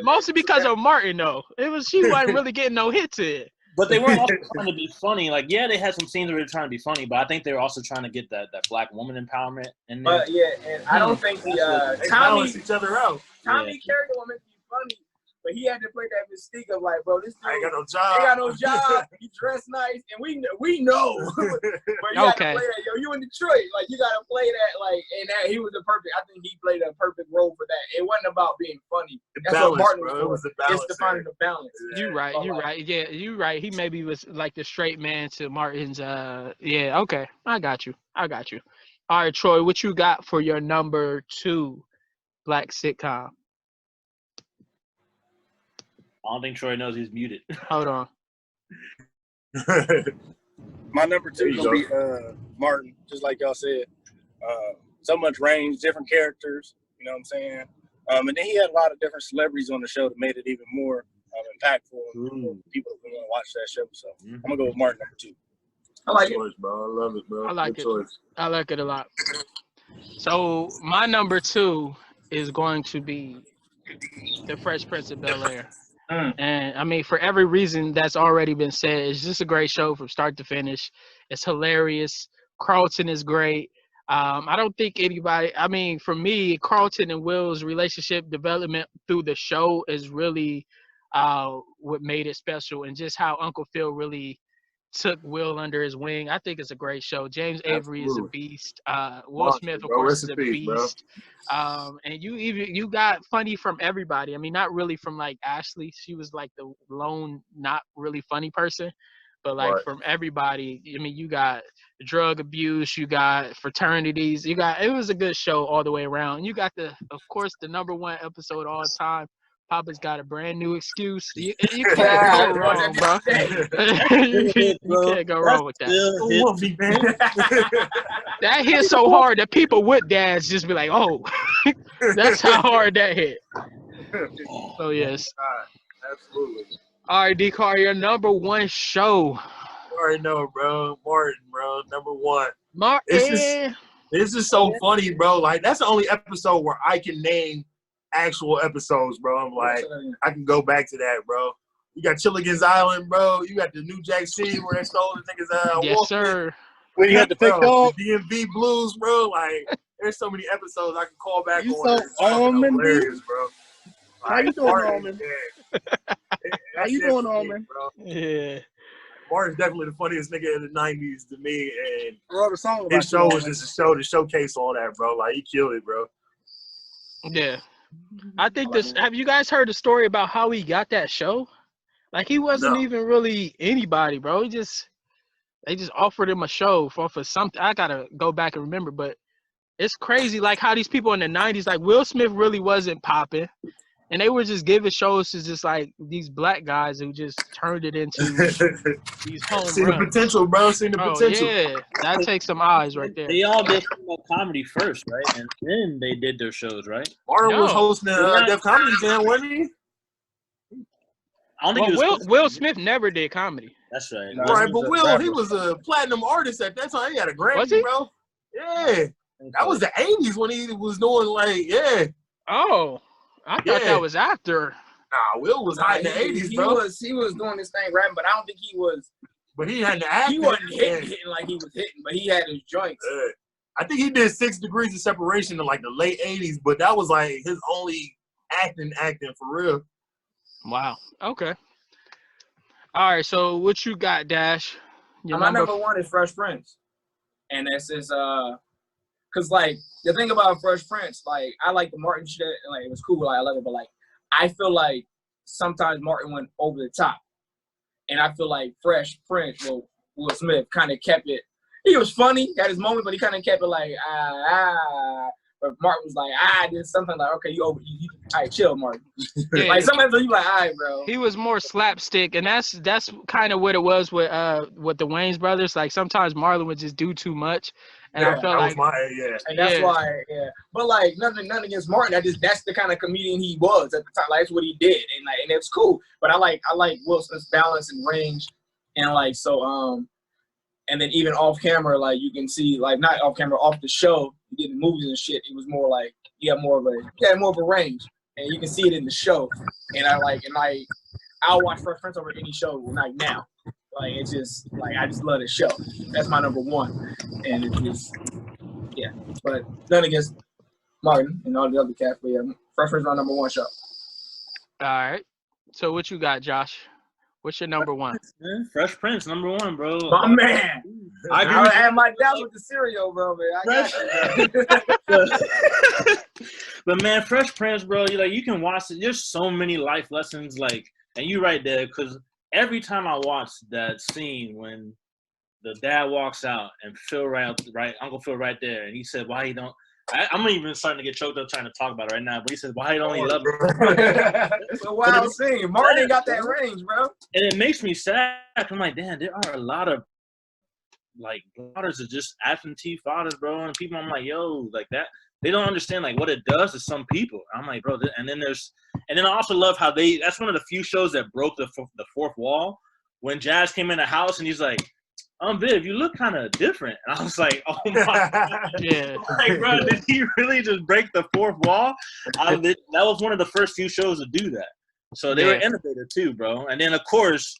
Mostly because of Martin, though. She wasn't really getting no hits in. But they weren't also trying to be funny. Like, yeah, they had some scenes where they were trying to be funny, but I think they were also trying to get that black woman empowerment in there. But yeah, and I don't think the Tommy each other out. Tommy character was meant to be funny, but he had to play that mystique of like, bro, this dude ain't got no job. Ain't got no job. He dressed nice, and we know. But you gotta play that, yo. You in Detroit, like you gotta play that, like, and that he was the perfect. I think he played a perfect role for that. It wasn't about being funny. That's what Martin was for. It's defining the balance. You're right. You're right. Yeah, you're right. He maybe was like the straight man to Martin's. Yeah. Okay. I got you. All right, Troy. What you got for your number 2 black sitcom? I don't think Troy knows he's muted. Hold on. My number 2 is going to be Martin, just like y'all said. So much range, different characters, you know what I'm saying? And then he had a lot of different celebrities on the show that made it even more impactful for people who want to watch that show. So I'm going to go with Martin, number 2. I like it, bro. I love it, bro. I like it. I like it a lot. So my number 2 is going to be The Fresh Prince of Bel-Air. And I mean, for every reason that's already been said, it's just a great show from start to finish. It's hilarious. Carlton is great. I don't think anybody, I mean, for me, Carlton and Will's relationship development through the show is really what made it special, and just how Uncle Phil really took Will under his wing. I think it's a great show. James Avery is a beast. Will Smith, of course, is a beast. And you got funny from everybody. I mean, not really from like Ashley. She was like the lone, not really funny person. But like from everybody, I mean, you got drug abuse, you got fraternities, it was a good show all the way around. You got of course, the number 1 episode all the time. Papa's got a brand new excuse. You can't go wrong, bro. You can't go wrong with that. That hit so hard that people with dads just be like, oh, that's how hard that hit. So, yes. Absolutely. All right, D-Car, your number 1 show. You already know, bro. Martin, bro. Number 1. Martin. This is so funny, bro. Like, that's the only episode where I can name actual episodes, bro. I'm like, I can go back to that, bro. You got Chilligan's Island, bro. You got the New Jack City where they stole the niggas. Yes, sir. When you had the fake dog, DMV Blues, bro. Like, there's so many episodes I can call back you on. Almond, hilarious, bro. How you doing, Almond? How you doing, Almond? Yeah. Martin's definitely the funniest nigga in the 90s to me, and wrote a song about his show was just a show to showcase all that, bro. Like, he killed it, bro. Yeah. I think have you guys heard the story about how he got that show? Like, he wasn't even really anybody, bro. They just offered him a show for something. I gotta go back and remember, but it's crazy, like, how these people in the 90s, like, Will Smith really wasn't popping. and they were just giving shows to just like these black guys who just turned it into these home See runs. the potential, bro. See the Bro, potential. yeah, that takes some eyes right there. They all did comedy first, right? And then they did their shows, right? Martin was No. hosting Def Comedy Jam, wasn't he? I don't think Well, it was Will Smith never did comedy. That's right. No, Right, he but was a Will, he rapper. was a platinum artist at that time. He had a Grammy, Was he? bro. Yeah. That was the 80s when he was doing like, yeah. Oh, I thought Yeah. that was after. Nah, Will was hot in the 80s, he bro. was doing this thing rapping, but I don't think he was. But he had to act. He wasn't hitting like he was hitting, but he had his joints. I think he did 6 Degrees of Separation in like the late 80s, but that was like his only acting for real. Wow. Okay. All right. So what you got, Dash? Your My number one is Fresh Prince, and that's his cause like the thing about Fresh Prince, like I like the Martin shit, and like it was cool, like I love it, but like I feel like sometimes Martin went over the top, and I feel like Fresh Prince, well, Will Smith, kind of kept it. He was funny at his moment, but he kind of kept it like But Martin was like, did something like, okay, you all right, chill, Martin. Yeah. Like sometimes you like, all right, bro. He was more slapstick, and that's kind of what it was with the Wayans brothers. Like sometimes Marlon would just do too much, and I felt like And that's why, But like nothing against Martin. That's the kind of comedian he was at the time. Like that's what he did, and it's cool. But I like Will Smith's balance and range, and like so and then even off camera, like you can see, like not off camera, off the show, you get in movies and shit. It was more like he had more of a range, and you can see it in the show. And I'll watch Fresh Prince over any show like now. Like it's just like I just love the show. That's my number one, and it's just But nothing against Martin and all the other cats, but Fresh Prince is my number one show. all right. So what you got, Josh? What's your number one? Fresh Prince, number one, bro. My man. I agree. I had my doubts with the cereal, bro, man. I got you. But man, Fresh Prince, bro, you can watch it. There's so many life lessons, like, and you right there, because every time I watch that scene when the dad walks out and Uncle Phil right there, and he said, "Why he don't?" I'm even starting to get choked up trying to talk about it right now. But he said, "Why he don't he love me?" It's a wild scene. Martin got that range, bro. And it makes me sad. I'm like, damn, there are a lot of like fathers are just absentee fathers, bro, and people. I'm like, yo, like that. They don't understand like what it does to some people. I'm like, bro, and then I also love how that's one of the few shows that broke the fourth wall when Jazz came in the house and he's like, Viv, you look kind of different. And I was like, oh my God. Yeah. Like, bro, did he really just break the fourth wall? That was one of the first few shows to do that. So they were innovative too, bro. And then of course,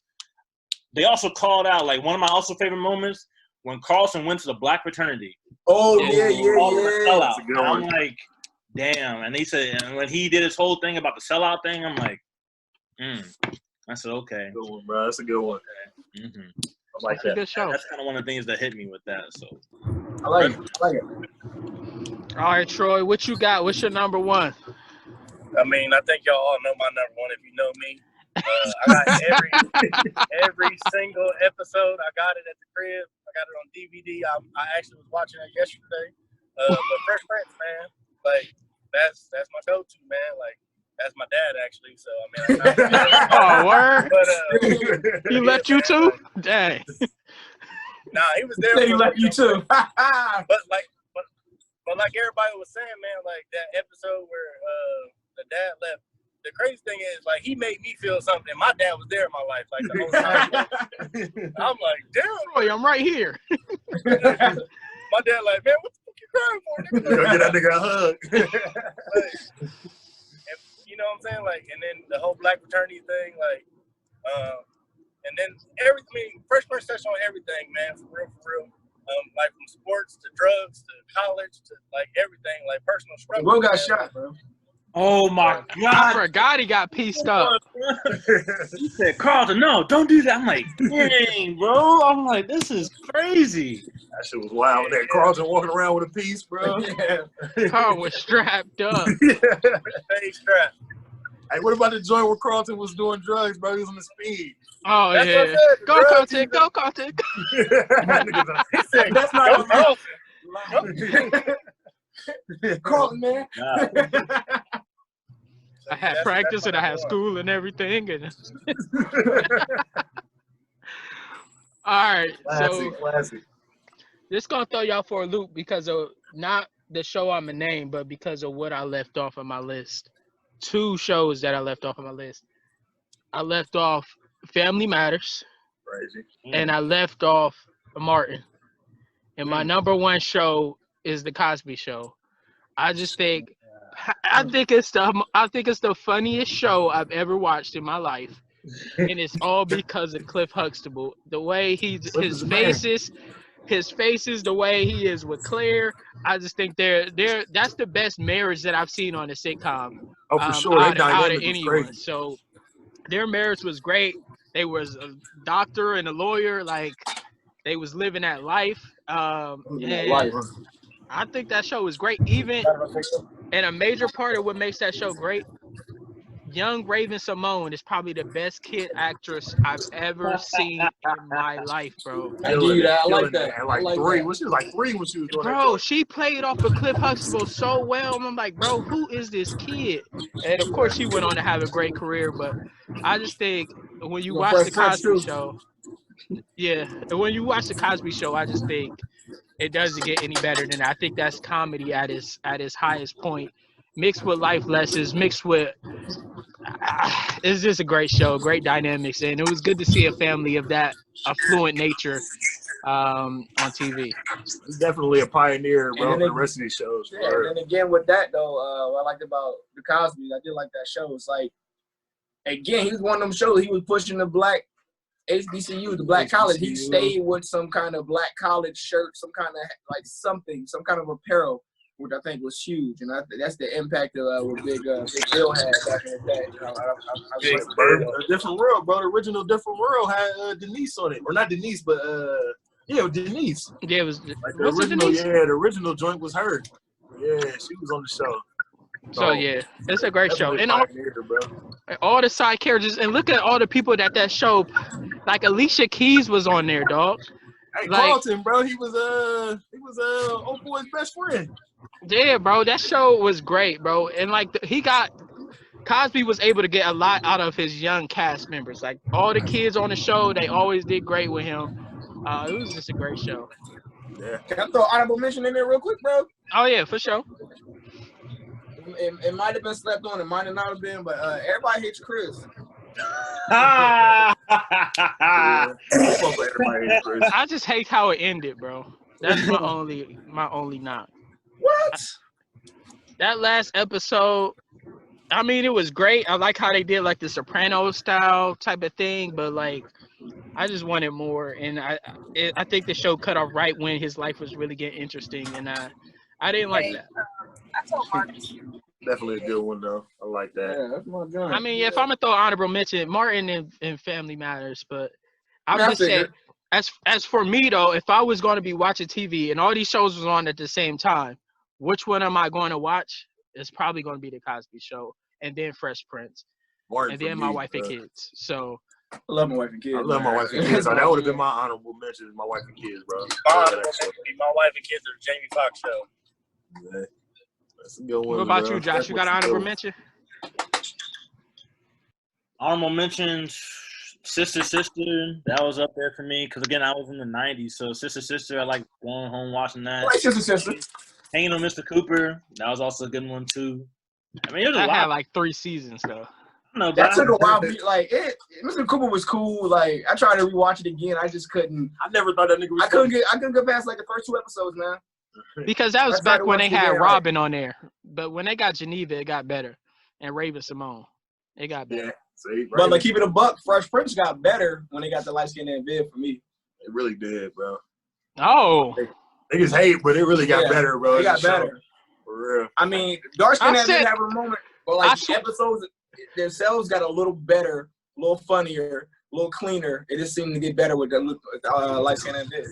they also called out like one of my also favorite moments when Carlson went to the black fraternity. Oh Sellout. And I'm like, damn. And he said, and when he did his whole thing about the sellout thing, I'm like, I said, okay. Good one, bro. That's a good one. Okay. Mm-hmm. I like That's a good show. That's kind of one of the things that hit me with that. So I like it. All right, Troy, what you got? What's your number one? I mean, I think y'all all know my number one if you know me. I got every single episode. I got it at the crib. I got it on DVD. I actually was watching it yesterday. But Fresh Prince, man, like that's my go-to, man. Like that's my dad actually. So I mean, Oh, word. But He left you too? Dang. Nah, he was there. He left you too. But like everybody was saying, man, like that episode where the dad left. The crazy thing is, like, he made me feel something. My dad was there in my life, like, the whole time. I'm like, damn. Troy, I'm right here. My dad like, man, what the fuck you crying for, nigga? Go get that nigga a hug. Like, you know what I'm saying? Like, and then the whole black fraternity thing, like, and then everything, Fresh Prince touched on everything, man, for real. Like from sports to drugs to college to like everything, like personal struggle. Will got shot, bro. oh my I God. forgot he got pieced up. He said, Carlton, no, don't do that. I'm like, dang, bro. I'm like, this is crazy. That shit was wild. That Carlton walking around with a piece, bro. Carl was strapped up. Stay strapped. Hey, what about the joint where Carlton was doing drugs, bro? He was on the speed. Oh, That's what I yeah. said, Go, bro. Carlton. Go, Carlton. He said, That's go, not go. Carlton, man. Nah. I had practice and I had school and everything. And all right, so Classic. this gonna throw y'all for a loop because of not the show I'm gonna name, but because of what I left off of my list. 2 shows that I left off of my list. I left off Family Matters, Crazy. and I left off Martin. And my number 1 show is The Cosby Show. I think it's the funniest show I've ever watched in my life, and it's all because of Cliff Huxtable. The way his faces, the way he is with Claire. I just think that's the best marriage that I've seen on a sitcom. Oh, for sure. That Out of dynamic was anyone. crazy. So their marriage was great. They was a doctor and a lawyer, like they was living that life. And I think that show was great. Even and a major part of what makes that show great, young Raven Simone is probably the best kid actress I've ever seen in my life, bro. I give you that. I like that. At like 3. When she was like 3 when she was doing Bro, that. she played off of Cliff Huxtable so well. And I'm like, bro, who is this kid? And of course, she went on to have a great career. But I just think when you watch the Cosby Show, and when you watch the Cosby Show, I just think it doesn't get any better than that. I think that's comedy at its highest point, mixed with life lessons, mixed with. It's just a great show, great dynamics, and it was good to see a family of that affluent nature on TV. He's definitely a pioneer, bro, for the rest of these shows. Yeah, and then again with that though, what I liked about the Cosby, I did like that show. It's like, again, he was one of them shows. He was pushing the black HBCU, the black college. He stayed with some kind of black college shirt, some kind of like some kind of apparel, which I think was huge, and that's the impact of what Big Bill had back in the day. You know, A Different World, bro. The original Different World had Denise on it, or not Denise, but Denise. Yeah, it was. Like the original, the original joint was her. Yeah, she was on the show. So yeah, it's a great show, and all the side characters, and look at all the people that show. Like Alicia Keys was on there, dog. Hey, Carlton, bro, he was old boy's best friend. Yeah, bro, that show was great, bro, and like Cosby was able to get a lot out of his young cast members. Like all the kids on the show, they always did great with him. It was just a great show. Yeah. Can I throw honorable mention in there real quick, bro? Oh yeah, for sure. It might have been slept on, it might have not have been, but Everybody Hates Chris. I just hate how it ended, bro. That's my only knock. What? That last episode, I mean, it was great. I like how they did like the Sopranos style type of thing, but like, I just wanted more, and I think the show cut off right when his life was really getting interesting, and I didn't like that. I told Martin. Definitely a good one though. I like that. Yeah, that's my gun. I mean, if I'm gonna throw honorable mention, Martin and Family Matters, but I'm just saying, as for me though, if I was going to be watching TV and all these shows was on at the same time, which one am I going to watch? It's probably going to be The Cosby Show, and then Fresh Prince, and then My Wife and Kids. So I love My Wife and Kids. I love My Wife and Kids. So that would have been my honorable mention. My Wife and Kids, bro. My honorable mention would be My Wife and Kids or the Jamie Foxx Show. Yeah. That's a good one. What about you, Josh? You got an honorable mention? Honorable mention, Sister. That was up there for me because again, I was in the '90s, so Sister. I like going home watching that. Like Sister. Hanging on Mr. Cooper. That was also a good one too. I mean, it was had like 3 seasons though. No, that took a while. Like Mr. Cooper was cool. Like I tried to rewatch it again. I just couldn't. I never thought that nigga was. I couldn't get past like the first 2 episodes, man. Because that was back when they had Robin on there. But when they got Geneva, it got better. And Raven Simone, it got better. Yeah, see, but like keep it a buck, Fresh Prince got better when they got the light skin and Viv for me. It really did, bro. Oh. Niggas hate, but it really got better, bro. It got better. For real. I mean, dark skin didn't have a moment, but like the episodes themselves got a little better, a little funnier, a little cleaner. It just seemed to get better with the light skin and Viv.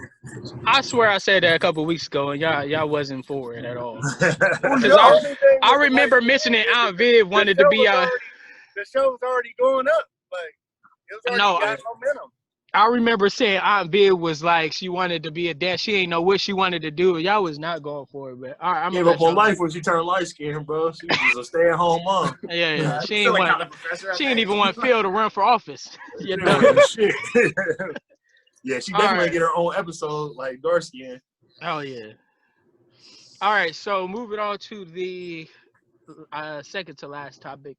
I swear I said that a couple weeks ago, and y'all wasn't for it at all. I remember mentioning Aunt Viv wanted to be the show's already going up. Like it was already got momentum. I remember saying Aunt Viv was like she wanted to be a dad. She ain't know what she wanted to do. Y'all was not going for it, but all right, I'm Gave gonna up let on y'all. life when she turned light skinned, bro. She was just a stay-at-home mom. Yeah. She Still ain't ain't want. got a professor, I She ain't think. even want Phil to run for office. You know. Yeah, shit. Yeah, she All definitely right. get her own episode like dark skin. Oh yeah. All right. So moving on to the second to last topic.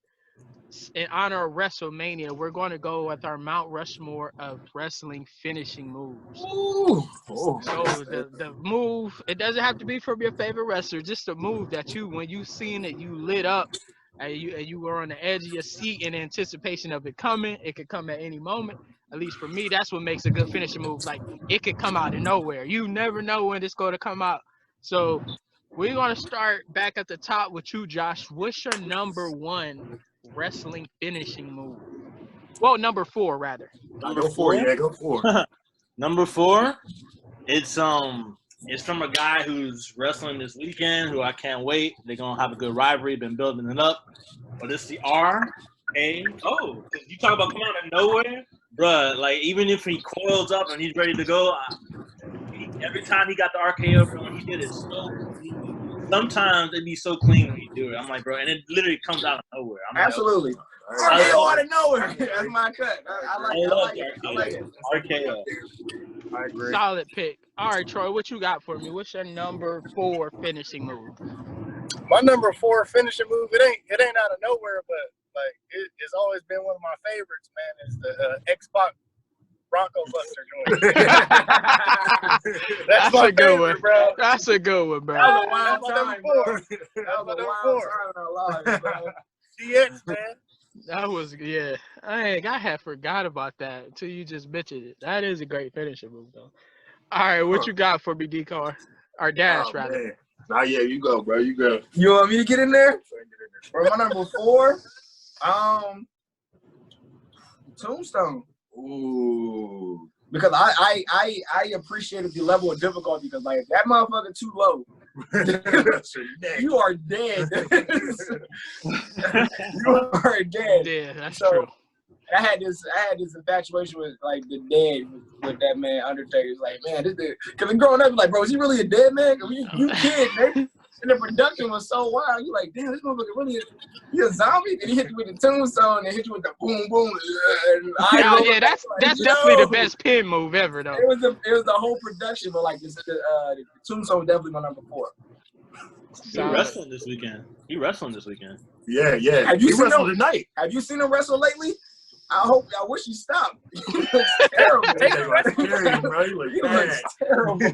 In honor of WrestleMania, we're going to go with our Mount Rushmore of wrestling finishing moves. Ooh. Oh. So the move, it doesn't have to be from your favorite wrestler, just a move that you, when you seen it, you lit up and you were on the edge of your seat in anticipation of it coming. It could come at any moment. At least for me, that's what makes a good finishing move. Like it could come out of nowhere. You never know when it's going to come out. So we're going to start back at the top with you, Josh. What's your number one wrestling finishing move? Well, number 4 rather. Go for it, yeah, go for it. Number 4, it's from a guy who's wrestling this weekend who I can't wait. They're gonna have a good rivalry, been building it up. But it's the RKO. Because you talk about coming out of nowhere, bruh. Like even if he coils up and he's ready to go, every time he got the RKO, bro, he did it so clean. Sometimes it'd be so clean when you do it. I'm like, bro, and it literally comes out of nowhere. I'm Absolutely. Like, RKO out of nowhere. That's my cut. I like it. I I like it. RKO. I agree. Solid pick. All right, Troy, what you got for me? What's your number 4 finishing move? My number 4 finishing move, it ain't out of nowhere, but like it's always been one of my favorites, man. Is the X-Pac Bronco Buster joint. That's my a good favorite, one, bro. That's a good one, bro. That was a wild That's my number time, 4. bro. That's That my was a number wild 4. time in our lives, bro. DX, man. That was, yeah. I had forgot about that until you just mentioned it. That is a great finishing move, though. All right, what you got for me, D-Car? Or Dash, Oh, rather. man. Nah, yeah, you go, bro. You go. You want me to get in there? For my number 4, Tombstone. Ooh. Because I appreciated the level of difficulty because like if that motherfucker too low, you are dead. You are dead. Yeah, that's So, true. I had this infatuation with like the dead with that man Undertaker. It's like, man, this dude, because growing up, like, bro, is he really a dead man? You kid, man. And the production was so wild. You like, damn, this motherfucker really he a zombie? And he hit you with the tombstone and hit you with the boom boom. Yeah, that's definitely the best pin move ever, though. It was the whole production, but like the tombstone was definitely my number 4. He wrestling this weekend. Yeah, yeah. Have you He seen wrestled him? tonight. Have you seen him wrestle lately? I wish he stopped. He looks terrible. He like scary, bro. He He looks looks terrible.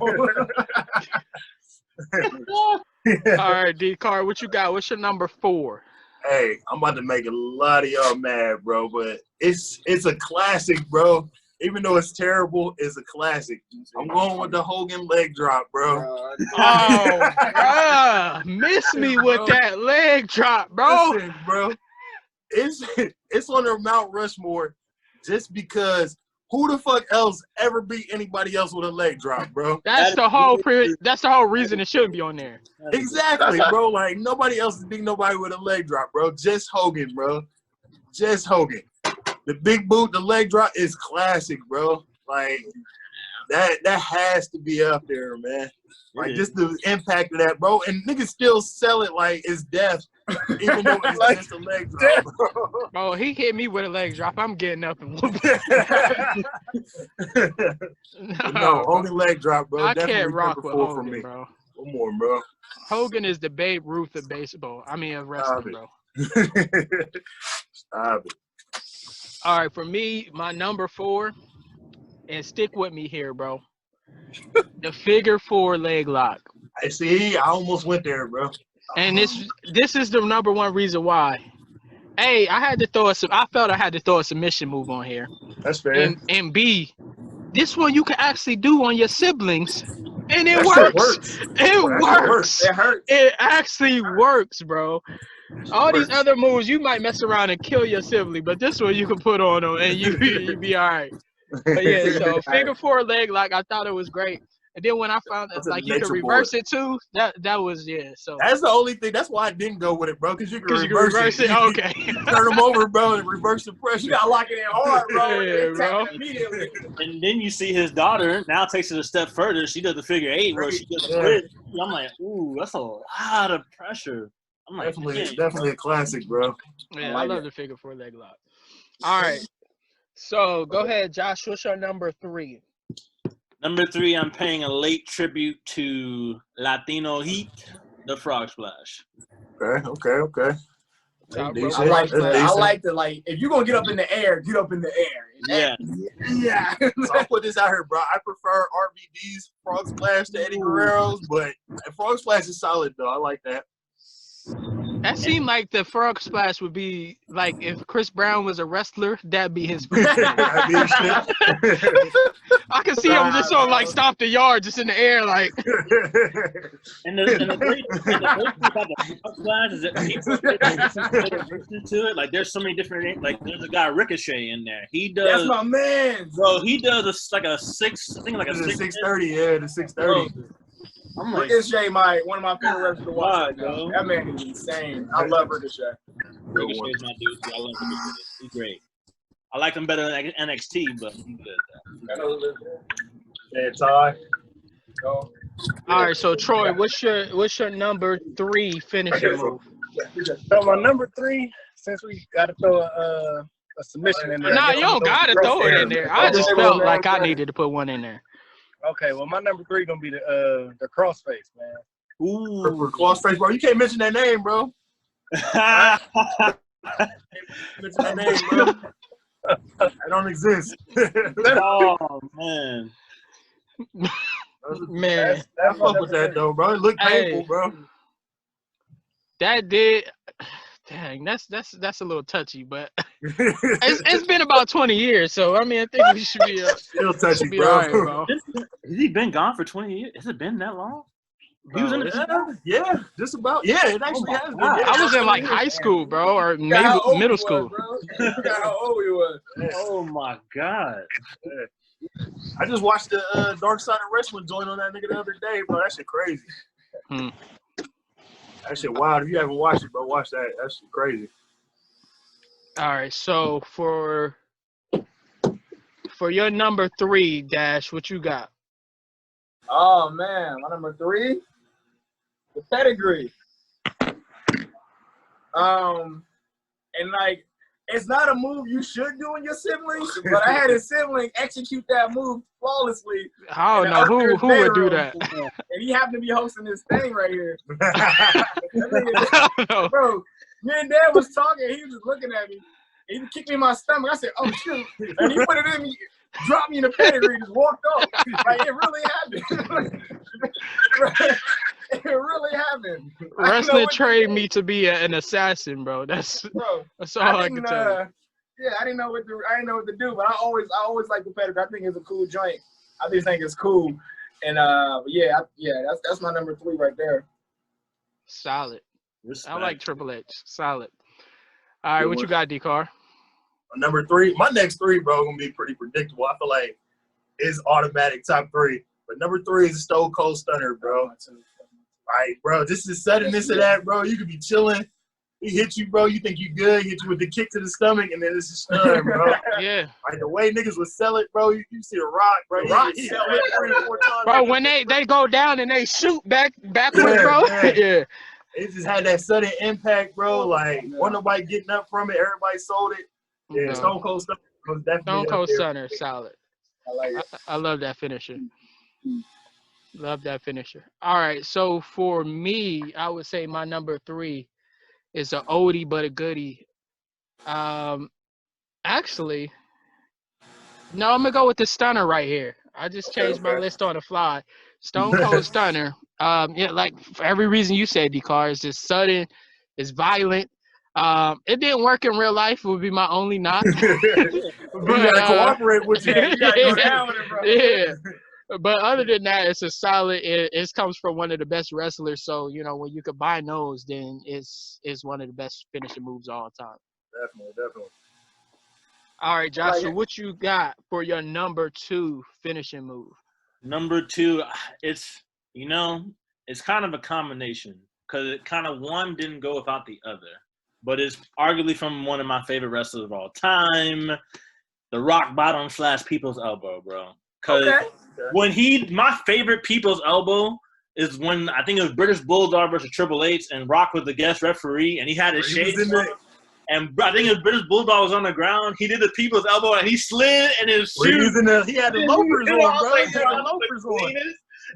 All right, D-Car, what you got? What's your number 4? Hey, I'm about to make a lot of y'all mad, bro, but it's a classic, bro. Even though it's terrible, it's a classic. I'm going with the Hogan leg drop, bro. Oh, bruh. Miss me with that leg drop, bro. Listen, bro. It's on their Mount Rushmore just because who the fuck else ever beat anybody else with a leg drop, bro? That's the whole reason it shouldn't be on there. Exactly, bro. Like nobody else is beating nobody with a leg drop, bro. Just Hogan, bro. Just Hogan. The big boot, the leg drop is classic, bro. Like that has to be up there, man. Like just the impact of that, bro. And niggas still sell it like it's death, even though it's like just a leg drop, bro. Oh, he hit me with a leg drop. I'm getting up and whooping. No, Hogan leg drop, bro. I Definitely can't rock number with 4 Hogan, for me. bro. One more, bro. Hogan is the Babe Ruth of baseball. I mean, of wrestling, bro. Stop it. All right, for me, my number 4, and stick with me here, bro. The figure 4 leg lock. I see. I almost went there, bro. And this is the number 1 reason why. A, I felt I had to throw a submission move on here. That's fair. And B, this one you can actually do on your siblings. And it works. It works. It hurts. It actually works, bro. All these other moves, you might mess around and kill your sibling, but this one you can put on them and you be all right. But yeah, so figure 4 leg lock, I thought it was great. And then when I found That's that a like you could nature reverse boy. it too, that was So That's the only thing. That's why I didn't go with it, bro. Because you can because you can reverse it. Okay. Turn them over, bro, and reverse the pressure. You gotta lock it in hard, bro. Yeah, It bro. tapped immediately. And then you see his daughter now takes it a step further. She does the figure eight where she does a flip. I'm like, ooh, that's a lot of pressure. I'm like, definitely a classic, bro. Yeah, I love the figure 4 leg lock. All right. So go ahead, Josh. What's your number 3? Number 3, I'm paying a late tribute to Latino Heat, the Frog Splash. Okay. Top Decent. rope frog splash. I like to like if you're gonna get up in the air, get up in the air. Yeah. Yeah. So I'll put this out here, bro. I prefer RVD's Frog Splash to Eddie Guerrero's, but Frog Splash is solid, though. I like that. That seemed like the frog splash would be like if Chris Brown was a wrestler, that'd be his frog splash. I can see him just on like Stomp the Yard, just in the air, like. And the great thing about the frog splash is that people to it. Like there's so many different. Like there's a guy Ricochet in there. He does. That's my man. Bro, he does like a 630. Yeah, the 630. I'm like, Ricochet, one of my favorite wrestlers to watch. Bro. That man is insane. I love Ricochet. Ricochet's my dude. I love Ricochet. He's great. I like him better than NXT, but he's good. Yeah, Ty. All right, so Troy, what's your number 3 finishing move? So my number 3, since we got to throw a submission in there. Nah, you don't gotta throw it in there. I just felt like I needed to put one in there. Okay, well my number 3 gonna be the crossface, man. Ooh, crossface, bro. You can't mention that name, bro. Mention that name, bro. That don't exist. Oh man. Man, I fuck with that though, bro. It looked painful, bro. That did. Dang, that's a little touchy, but it's been about 20 years, so I mean I think we should be still touchy, be bro. all right, bro. Has he been gone for 20 years? Has it been that long? He was in the yeah, just about. Yeah, it actually has been. Yeah, I was in like high school, bro, or maybe middle school. How old he was? Oh my god. I just watched the Dark Side of Wrestling joint on that nigga the other day, bro. That shit crazy. That shit wild. If you haven't watched it, bro, watch that. That shit crazy. All right, so for your number 3, Dash, what you got? Oh man, my number 3, the pedigree. And like, it's not a move you should do in your siblings, but I had a sibling execute that move flawlessly. I don't know who would do that. And he happened to be hosting this thing right here. No. Bro, me and Dad was talking, he was just looking at me. He kicked me in my stomach. I said, "Oh shoot!" And he put it in me, dropped me in the pedigree, and just walked off. Like it really happened. It really happened. Wrestling trained me to be an assassin, bro. That's all I can tell you. Yeah, I didn't know what to do, but I always like the pedigree. I think it's a cool joint. I just think it's cool, and that's my number 3 right there. Solid. Respect. I like Triple H. Solid. All right, what you got, D-Car? Number 3, my next 3, bro, gonna be pretty predictable. I feel like it's automatic top 3. But number 3 is a Stone Cold Stunner, bro. All right, bro, this is sudden, this or that, bro. You could be chilling. He hit you, bro. You think you good. Hit you with the kick to the stomach, and then it's a stun, bro. Yeah. Like the way niggas would sell it, bro. You see the Rock, bro. The Rock he sell it it 3 or 4 times. Bro, when they go down and they shoot backwards, bro. Yeah. It just had that sudden impact, bro. Like, wasn't nobody getting up from it. Everybody sold it. Yeah, No. Stone Cold Stunner was definitely Stone Cold up there. Stunner, solid. I like it. I love that finisher. Love that finisher. All right, so for me, I would say my number 3 is an oldie but a goodie. Actually, no, I'm gonna go with the stunner right here. I just changed my list on the fly. Stone Cold Stunner. Yeah, like for every reason you said, D-Car, it's just sudden, it's violent. It didn't work in real life. It would be my only knock. You gotta cooperate with you. You gotta go down with it, bro. Yeah. But other than that, it's a solid. It comes from one of the best wrestlers. So you know when you combine those, then it's one of the best finishing moves of all time. Definitely. All right, Josh. So what you got for your number 2 finishing move? Number 2, it's it's kind of a combination because it kind of one didn't go without the other, but it's arguably from one of my favorite wrestlers of all time, the Rock Bottom / People's Elbow, bro. Because my favorite People's Elbow is when I think it was British Bulldog versus Triple H, and Rock was the guest referee, and he had his shades on. And I think it was British Bulldog was on the ground. He did the People's Elbow, and he slid, and his shoes. He had the loafers on, bro. He had the loafers on.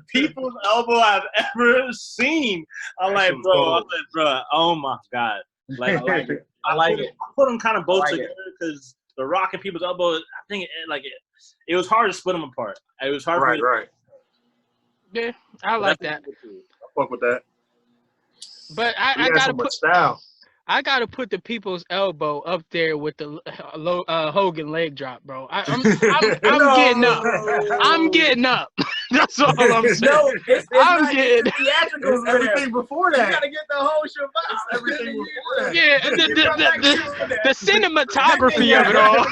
People's Elbow I've ever seen. I'm like, bro, oh my god, like I like it. I put them kind of both together because the Rock and People's Elbow. I think it was hard to split them apart. It was hard. Right. Yeah, I like that. I fuck with that. But I gotta put style. I gotta put the People's Elbow up there with the Hogan leg drop, bro. I'm getting up. I'm getting up. That's all I'm saying. No, I'm getting theatricals. Everything before that. You gotta get the whole show. Everything before that. Yeah, the cinematography of it all.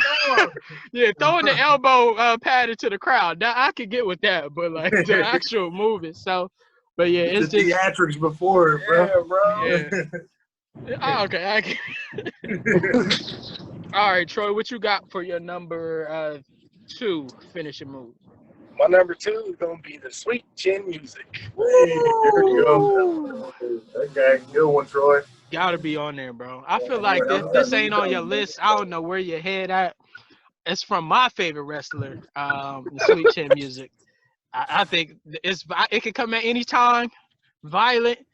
Yeah, throwing the elbow pad into the crowd. Now I could get with that, but like the actual movie. So, but yeah, it's the just theatrics before it, bro. Yeah, bro. Yeah. Oh, okay. All right, Troy, what you got for your number 2 finishing move? My number 2 is gonna be the Sweet Chin Music. Hey, there you go. Okay, good one, Troy. Gotta be on there, bro. I feel like this ain't on your list. I don't know where your head at. It's from my favorite wrestler, the Sweet Chin Music. I think it could come at any time. Violent.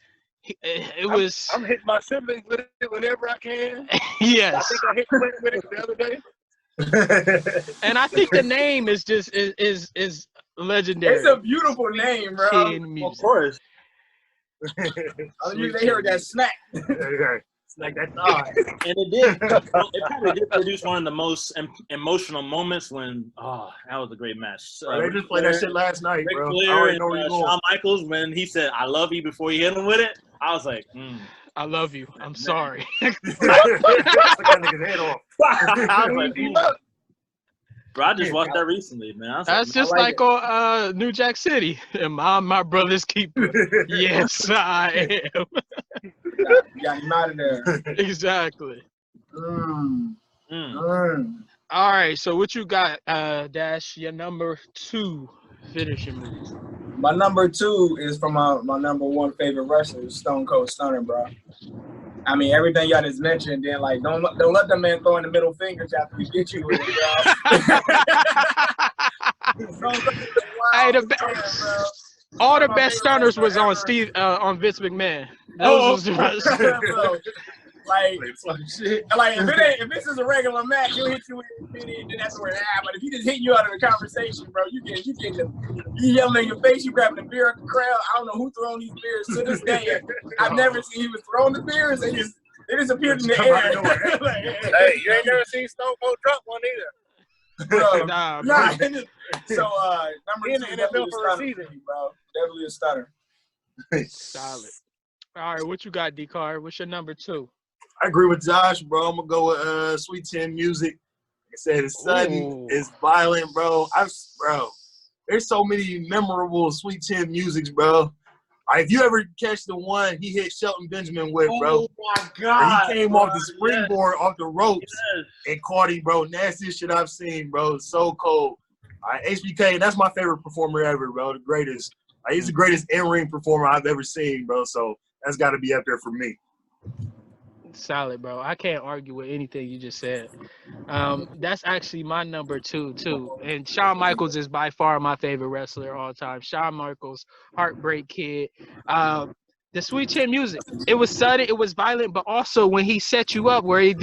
I'm hitting my siblings with it whenever I can. Yes. I think I hit Clint with it the other day. And I think the name is just is legendary. It's a beautiful name, bro. Of course. You hear that snack. Like that thought. And it probably did produce one of the most emotional moments when, that was a great match. They just played that shit last night, Ric bro. Flair and Shawn Michaels, when he said, "I love you" before he hit him with it, I was like, I love you. I'm sorry. That nigga's head off. I was like, bro, I just watched that recently, man. That's just like on New Jack City. Am I my brother's keeper? Yes, I am. You got him out of there. Exactly. All right, so what you got, Dash? Your number 2 finishing move. My number 2 is from my number 1 favorite wrestler, Stone Cold Stunner, bro. I mean, everything y'all just mentioned, then like don't let the man throw in the middle fingers after we get you with it, bro. Hey, all the best stunners was on on Vince McMahon. Those was the best. Like if this is a regular match, he'll hit you with it, and that's where it's at. But if he just hit you out of the conversation, bro, you yelling in your face, you grabbing a beer at the crowd. I don't know who throwing these beers to this day. I've never seen he was throwing the beers and they just appeared in the air. Hey, you ain't never seen Stone Cold drop one either. Bro, nah. So number 2 NFL for a season, bro. Definitely a stunner. Solid. All right, what you got, D-Card? What's your number 2? I agree with Josh, bro. I'm gonna go with Sweet Chin Music. Like I said, it's sudden, it's violent, bro. There's so many memorable Sweet Chin Musics, bro. If you ever catch the one he hit Shelton Benjamin with, bro. Oh my god! He came off the springboard off the ropes and caught him, bro. Nastiest shit I've seen, bro. It's so cold. HBK, that's my favorite performer ever, bro. The greatest. He's the greatest in-ring performer I've ever seen, bro. So that's got to be up there for me. Solid, bro. I can't argue with anything you just said. That's actually my number 2 too. And Shawn Michaels is by far my favorite wrestler of all time. Shawn Michaels, Heartbreak Kid. The Sweet Chin Music. It was sudden, it was violent, but also when he set you up where he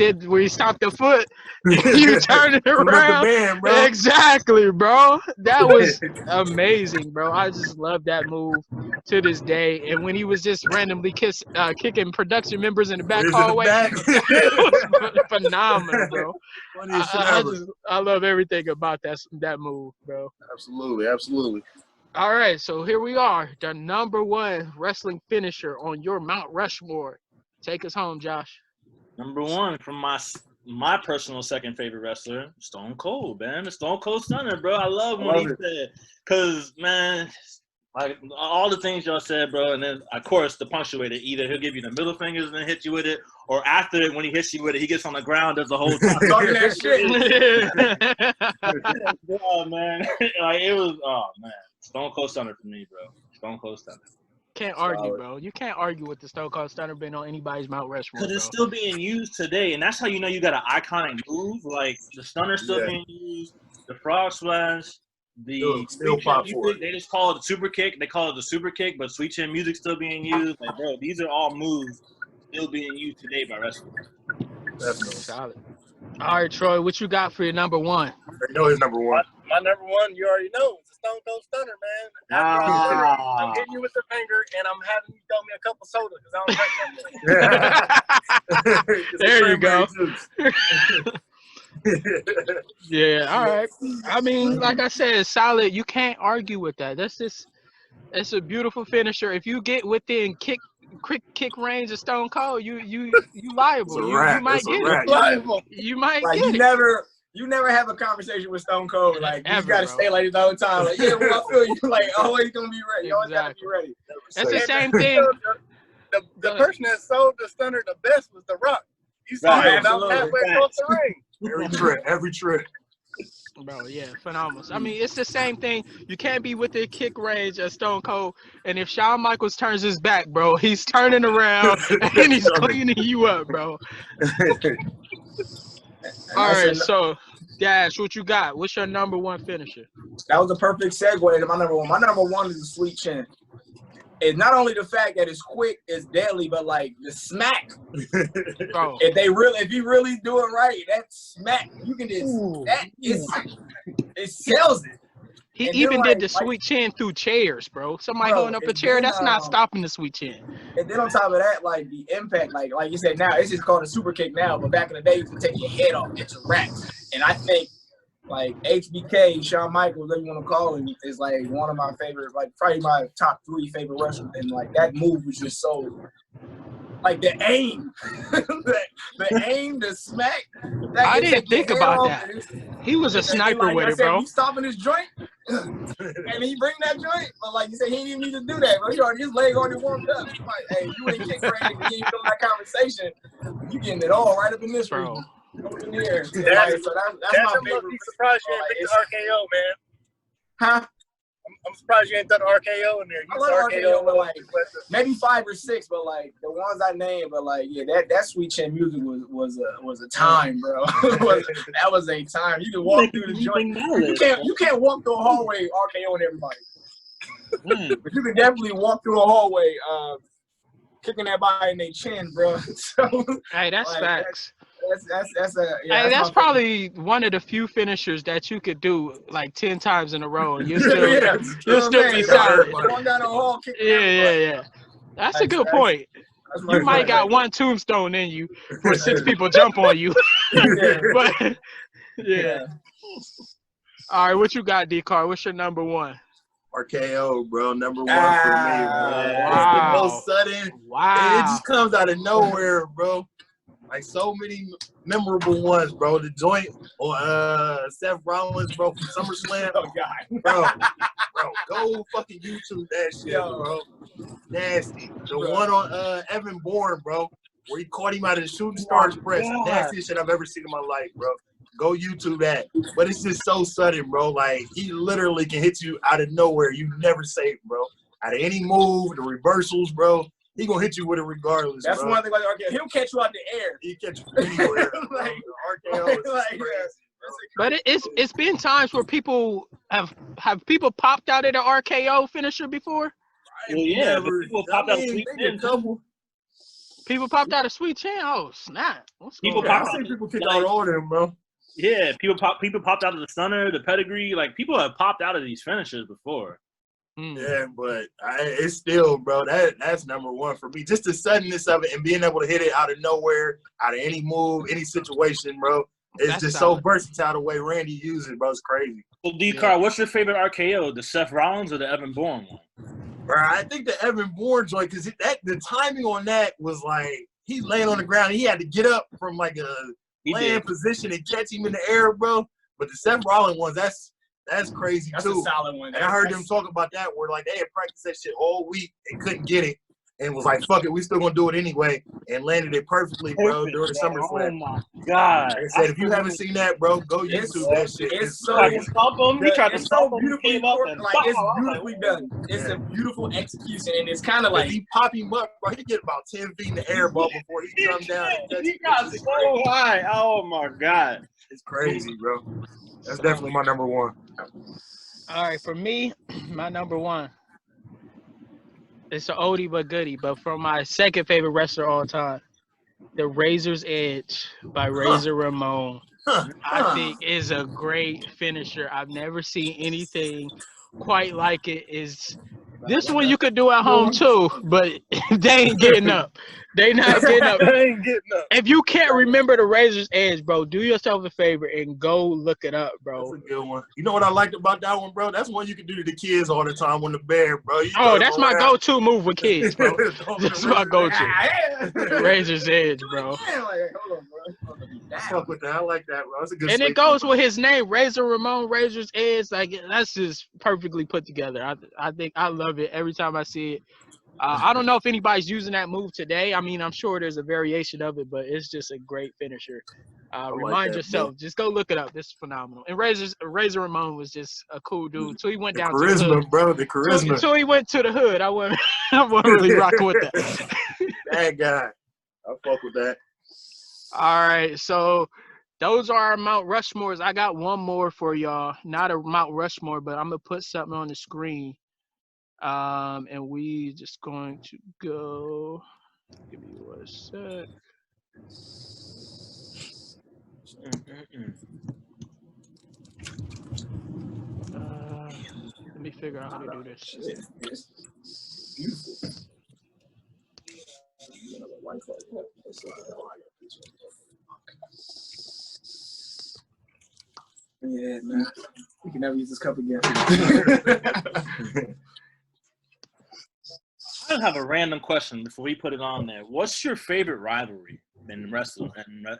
stopped the foot, you turned it around. Band, bro. Exactly, bro. That was amazing, bro. I just love that move to this day. And when he was just randomly kicking production members in the back hallway, it was phenomenal, bro. I love everything about that move, bro. Absolutely. All right, so here we are, the number 1 wrestling finisher on your Mount Rushmore. Take us home, Josh. Number 1 from my my personal second favorite wrestler, Stone Cold, man. The Stone Cold Stunner, bro. I love when he said, because, man, like all the things y'all said, bro, and then, of course, the punctuator. Either he'll give you the middle fingers and then hit you with it, or after it, when he hits you with it, he gets on the ground, does the whole time. Talking that shit. Yeah, man. Like, it was, oh, man. Stone Cold Stunner for me, bro. Stone Cold Stunner. Can't argue, bro. You can't argue with the Stone Cold Stunner being on anybody's Mount Rushmore, Because bro. it's still being used today, and that's how you know you got an iconic move. Like, the Stunner's still being used, the Frog Splash, the still Sweet Chin pop for Music, they just call it the Super Kick. They call it the Super Kick, but Sweet Chin Music still being used. Like, bro, these are all moves still being used today by wrestlers. Definitely. Solid. All right, Troy, what you got for your number one? I know he's number one. My number one, you already know, it's a Stone Cold Stunner, man. After I'm hitting you with the finger, and I'm having you throw me a couple sodas because I don't drink that much. There you go. Yeah, all right. I mean, like I said, it's solid. You can't argue with that. It's a beautiful finisher. If you get within kick range of Stone Cold, you liable. You might get it. You might like get it. You never have a conversation with Stone Cold. Like, you Ever, got to bro. stay like this all the time. Like, yeah, well, I feel you. Like, always going to be ready. You always got to be ready. That's the same thing. The person that sold the Stunner the best was The Rock. You saw him about halfway across the ring. Every trip. Bro, yeah, phenomenal. I mean, it's the same thing. You can't be within kick range of Stone Cold. And if Shawn Michaels turns his back, bro, he's turning around and he's cleaning you up, bro. All right, so Dash, what you got? What's your number one finisher? That was a perfect segue to my number one. My number one is the Sweet Chin. It's not only the fact that it's quick, it's deadly, but like the smack. Bro. If you really do it right, that smack, you can just it sells it. He And even then, did the Sweet Chin through chairs, bro. Somebody holding up a chair, that's not stopping the Sweet Chin. And then on top of that, like the impact, like you said, now it's just called a super kick now, but back in the day, you can take your head off, it's a wrap. And I think like HBK, Shawn Michaels, whatever you want to call him, is like one of my favorite, like probably my top 3 favorite wrestlers. And like that move was just so, like the aim, the aim, the smack. I didn't think about that. He was a sniper with it, bro. He's stopping his joint, and he bring that joint, but like you said, he didn't even need to do that, bro. He already, his leg already warmed up. Like, hey, you ain't kick range, you ain't doing that conversation. You getting it all right up in this room. Over there. So that's my favorite. I'm surprised you ain't picked the RKO, man. Huh? I'm surprised you ain't done RKO in there. I love RKO, but like maybe 5 or 6, but like the ones I named, but like yeah, that Sweet Chin music was a time, bro. That was a time. You can walk through the joint. You can't walk through a hallway RKOing everybody, but you can definitely walk through a hallway kicking that body in their chin, bro. So hey, that's like, facts. That's probably one of the few finishers that you could do like 10 times in a row and you'll still, you'll still be solid. Yeah. That's a good point. You might got one tombstone in you where 6 people jump on you. But yeah. All right, what you got, D-Car? What's your number one? RKO, bro. Number one for me, bro. It's the most sudden. Wow. It just comes out of nowhere, bro. Like so many memorable ones, bro. The joint or Seth Rollins, bro, from SummerSlam. Oh God, bro, go fucking YouTube that shit, bro. Nasty. The one on Evan Bourne, bro, where he caught him out of the shooting stars press. Nastiest shit I've ever seen in my life, bro. Go YouTube that. But it's just so sudden, bro. Like he literally can hit you out of nowhere. You never safe, bro. Out of any move, the reversals, bro. He gonna hit you with it regardless. That's bro. one thing about RKO. He'll catch you out the air. He'll catch you anywhere. Like, RKO is crazy. But it's been times where people have people popped out of the RKO finisher before. Well, yeah, people popped out of Sweet Chin. People popped out of Sweet Chin. Oh snap! I see people kick out all of them, bro. Yeah, people popped out of the Stunner, the Pedigree. Like people have popped out of these finishers before. Yeah, but it's still, bro, that's number one for me. Just the suddenness of it and being able to hit it out of nowhere, out of any move, any situation, bro. It's just so versatile the way Randy uses it, bro. It's crazy. Well, D-Car, what's your favorite RKO? The Seth Rollins or the Evan Bourne one? Bro, I think the Evan Bourne joint, because the timing on that was like, he's laying on the ground. He had to get up from like a land position and catch him in the air, bro. But the Seth Rollins ones, that's crazy That's too. a solid one. And I heard them talk about that where like they had practiced that shit all week and couldn't get it. And was like, fuck it, we still gonna do it anyway, and landed it perfectly, bro, during the SummerSlam. Oh my god! Like I said, if you haven't seen that, bro, go YouTube that shit. It's He tried to stomp him. He tried to it's stomp so him. beautifully Came up and like it's beautifully done. It's a beautiful execution, and it's kind of Like like he pop him up, bro. He get about 10 feet in the air, bro, before he comes down. And catch He it. got It's so high. Oh my god! It's crazy, bro. That's definitely my number one. All right, for me, my number one. It's an oldie but goodie, but for my second favorite wrestler of all time, The Razor's Edge by Razor Ramon. I think is a great finisher. I've never seen anything quite like it. Is this one you could do at home too, but they ain't getting up. They not getting up. They ain't getting up. If you can't remember The Razor's Edge, bro, do yourself a favor and go look it up, bro. That's a good one. You know what I liked about that one, bro? That's one you can do to the kids all the time on the bed, bro. You Oh, throw that's them my around. go-to move with kids, bro. Throw them That's my go-to. yeah. Razor's Edge, bro. Yeah, like, hold on, bro. Fuck with that. I like that, bro. That's a good. And it sleep goes number. with his name, Razor Ramon, Razor's Edge. Like, that's just perfectly put together. I think I love it every time I see it. I don't know if anybody's using that move today. I mean, I'm sure there's a variation of it, but it's just a great finisher. like Remind that, yourself, bro. just go look it up. This is phenomenal. And Razor Ramon was just a cool dude. So he went The down to the hood. charisma, bro. The charisma. Until he went to the hood, I wasn't really rocking with that. That guy. I fuck with that. All right, so those are our Mount Rushmores. I got one more for y'all. Not a Mount Rushmore, but I'm gonna put something on the screen. And we just going to go. Give me 1 sec. Let me figure out how to do this. Yeah, man. We can never use this cup again. I have a random question before we put it on there. What's your favorite rivalry in wrestling?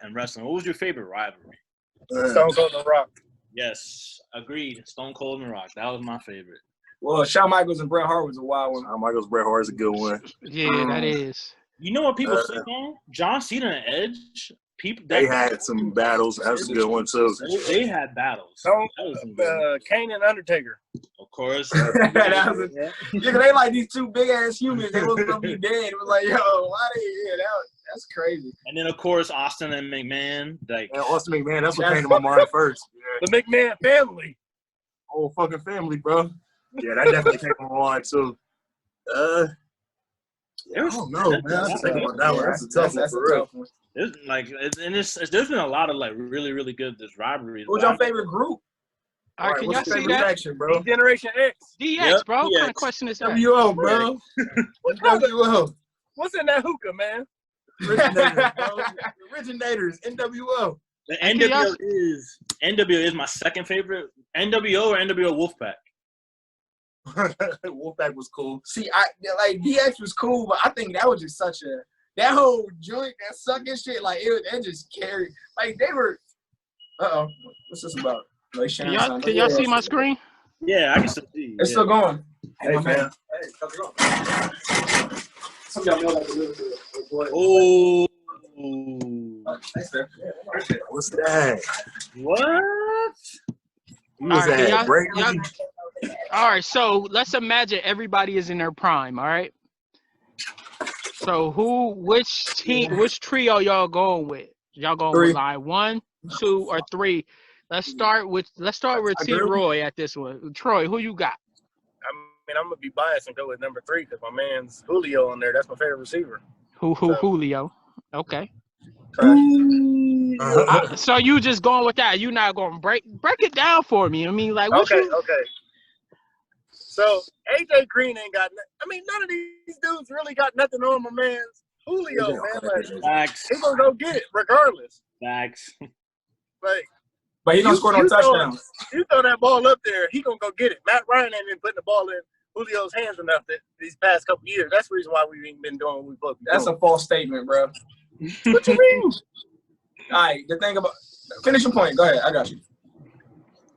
And wrestling, what was your favorite rivalry? Stone Cold and Rock. Yes, agreed. Stone Cold and Rock. That was my favorite. Well, Shawn Michaels and Bret Hart was a wild one. Michael's Bret Hart is a good one. Yeah, that is. You know what people sleep on? John Cena and Edge. People They had some battles. That's a good one too. They had battles. Stone, That was some good. Kane and Undertaker. Of course. That was yeah, they like these two big ass humans. They was gonna be dead. It was like, yo, why they? Yeah, that's crazy. And then of course Austin and McMahon. Like Yeah, Austin McMahon. That's what came to my mind first. Yeah. The McMahon family. Whole fucking family, bro. Yeah, that definitely came to my mind too. I don't know, man. That's a tough one for real. It's like, and there's been a lot of like really, really good rivalries. Who's your favorite group? All right, can y'all what's your see favorite that? faction, bro? Generation X. DX, Yep, bro. What kind DX. of question is that? WO, bro. WO. What's in that hookah, man? Originators, bro. Originators, NWO. The And can y'all- NWO is my second favorite. NWO or NWO Wolfpack. Wolfpack was cool. See, like DX was cool, but I think that was just such a that whole joint, that sucking shit, like it just carried. Like they were. What's this about? Like, Can y'all see my screen? Yeah, I can still see. It's still going. Hey, man. Hey, how's it going? Some of y'all know that the lyrics are Oh. thanks, man. What's that? What? Who was All right, that? Brady? All right, so let's imagine everybody is in their prime. All right. So which trio y'all going with? Y'all going Three. with line 1, 2, or 3? Let's start with T. Roy at this one. Troy, who you got? I mean, I'm gonna be biased and go with number 3 because my man's Julio on there. That's my favorite receiver. Julio. Okay. Uh-huh. So you just going with that? You not going to break it down for me? I mean, like what Okay. So AJ Green ain't got. I mean, none of these dudes really got nothing on my man's Julio, man. Like, Facts. he's gonna go get it regardless. Facts. Like, But he don't score no touchdowns. You throw that ball up there, he gonna go get it. Matt Ryan ain't been putting the ball in Julio's hands enough these past couple years. That's the reason why we ain't been doing what we supposed to be That's doing. a false statement, bro. What you mean? All right, the thing about finish your point. Go ahead, I got you.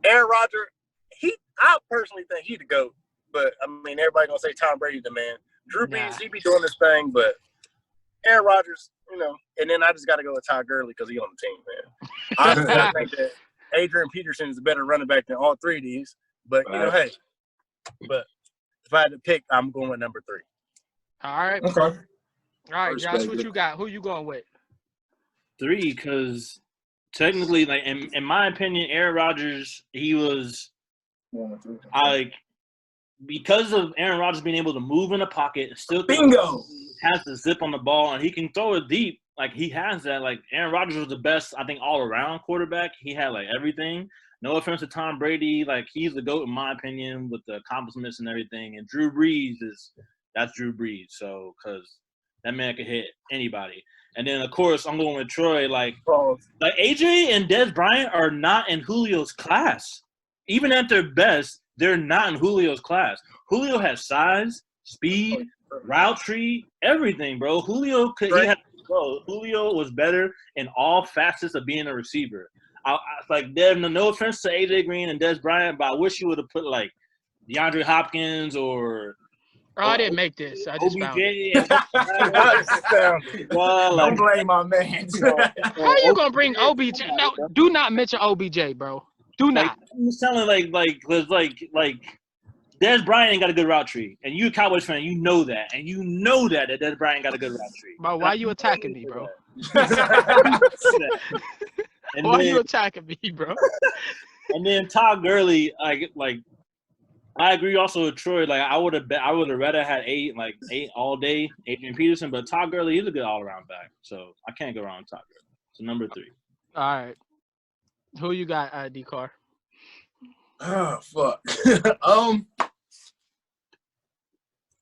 Aaron Rodgers, I personally think he the GOAT, but I mean everybody gonna say Tom Brady the man. Drew Brees, he be doing this thing, but Aaron Rodgers, you know, and then I just got to go with Todd Gurley because he on the team, man. Honestly, I think that Adrian Peterson is a better running back than all three of these. But, you know, hey, but if I had to pick, I'm going with number 3. All right. Okay. All right, Josh, what you got? Who you going with? 3, because technically, like in my opinion, Aaron Rodgers, he was like because of Aaron Rodgers being able to move in the pocket and still has the zip on the ball and he can throw it deep. Like he has that. Like Aaron Rodgers was the best, I think, all around quarterback. He had like everything. No offense to Tom Brady, like he's the GOAT in my opinion with the accomplishments and everything. And Drew Brees that's Drew Brees. So because that man could hit anybody. And then of course I'm going with Troy. Like AJ and Dez Bryant are not in Julio's class. Even at their best, they're not in Julio's class. Julio has size, speed, route tree, everything, bro. Julio was better in all facets of being a receiver. Like, no offense to AJ Green and Dez Bryant, but I wish you would have put like DeAndre Hopkins or. I didn't make this. I just found it. Don't blame my man. How you gonna bring OBJ? No, do not mention OBJ, bro. Do not. I'm telling like Dez Bryant ain't got a good route tree, and you a Cowboys fan, you know that, and you know that Dez Bryant got a good route tree. Bro, why you attacking me, bro? And why you attacking me, bro? And then Todd Gurley, like I agree also with Troy. Like I would have rather had eight all day, Adrian Peterson, but Todd Gurley, he's a good all around back, so I can't go wrong with Todd Gurley. So number 3. All right, who you got, D-Car? Oh fuck.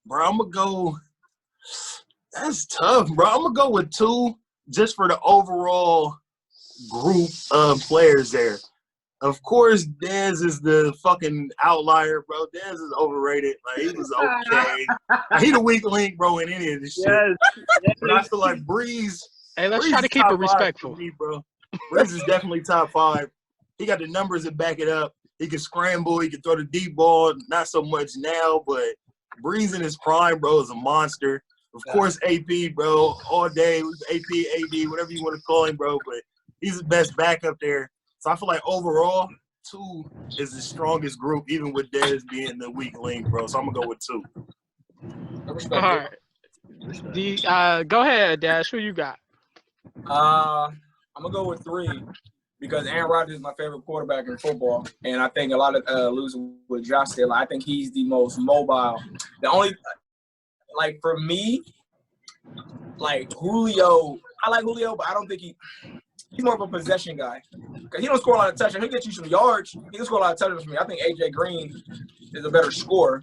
Bro, I'm gonna go. That's tough, bro. I'm gonna go with 2 just for the overall group of players there. Of course, Dez is the fucking outlier, bro. Dez is overrated. Like he was okay. He the weak link, bro, in any of this shit. But I feel like Breeze. Hey, let's Breeze try to keep it respectful, for me, bro. Breeze is definitely top 5. He got the numbers to back it up. He can scramble. He can throw the deep ball. Not so much now, but Breeze in his prime, bro, is a monster. Of course, AP, bro, all day. AP, AD, whatever you want to call him, bro. But he's the best back up there. So I feel like overall, 2 is the strongest group, even with Dez being the weak link, bro. So I'm going to go with 2. All right. Go ahead, Dash. Who you got? I'm going to go with 3. Because Aaron Rodgers is my favorite quarterback in football, and I think a lot of losing with Josh Taylor, I think he's the most mobile. The only, like for me, like Julio, I like Julio, but I don't think he's more of a possession guy. Because he don't score a lot of touchdowns. He'll get you some yards. He can score a lot of touchdowns for me. I think AJ Green is a better scorer.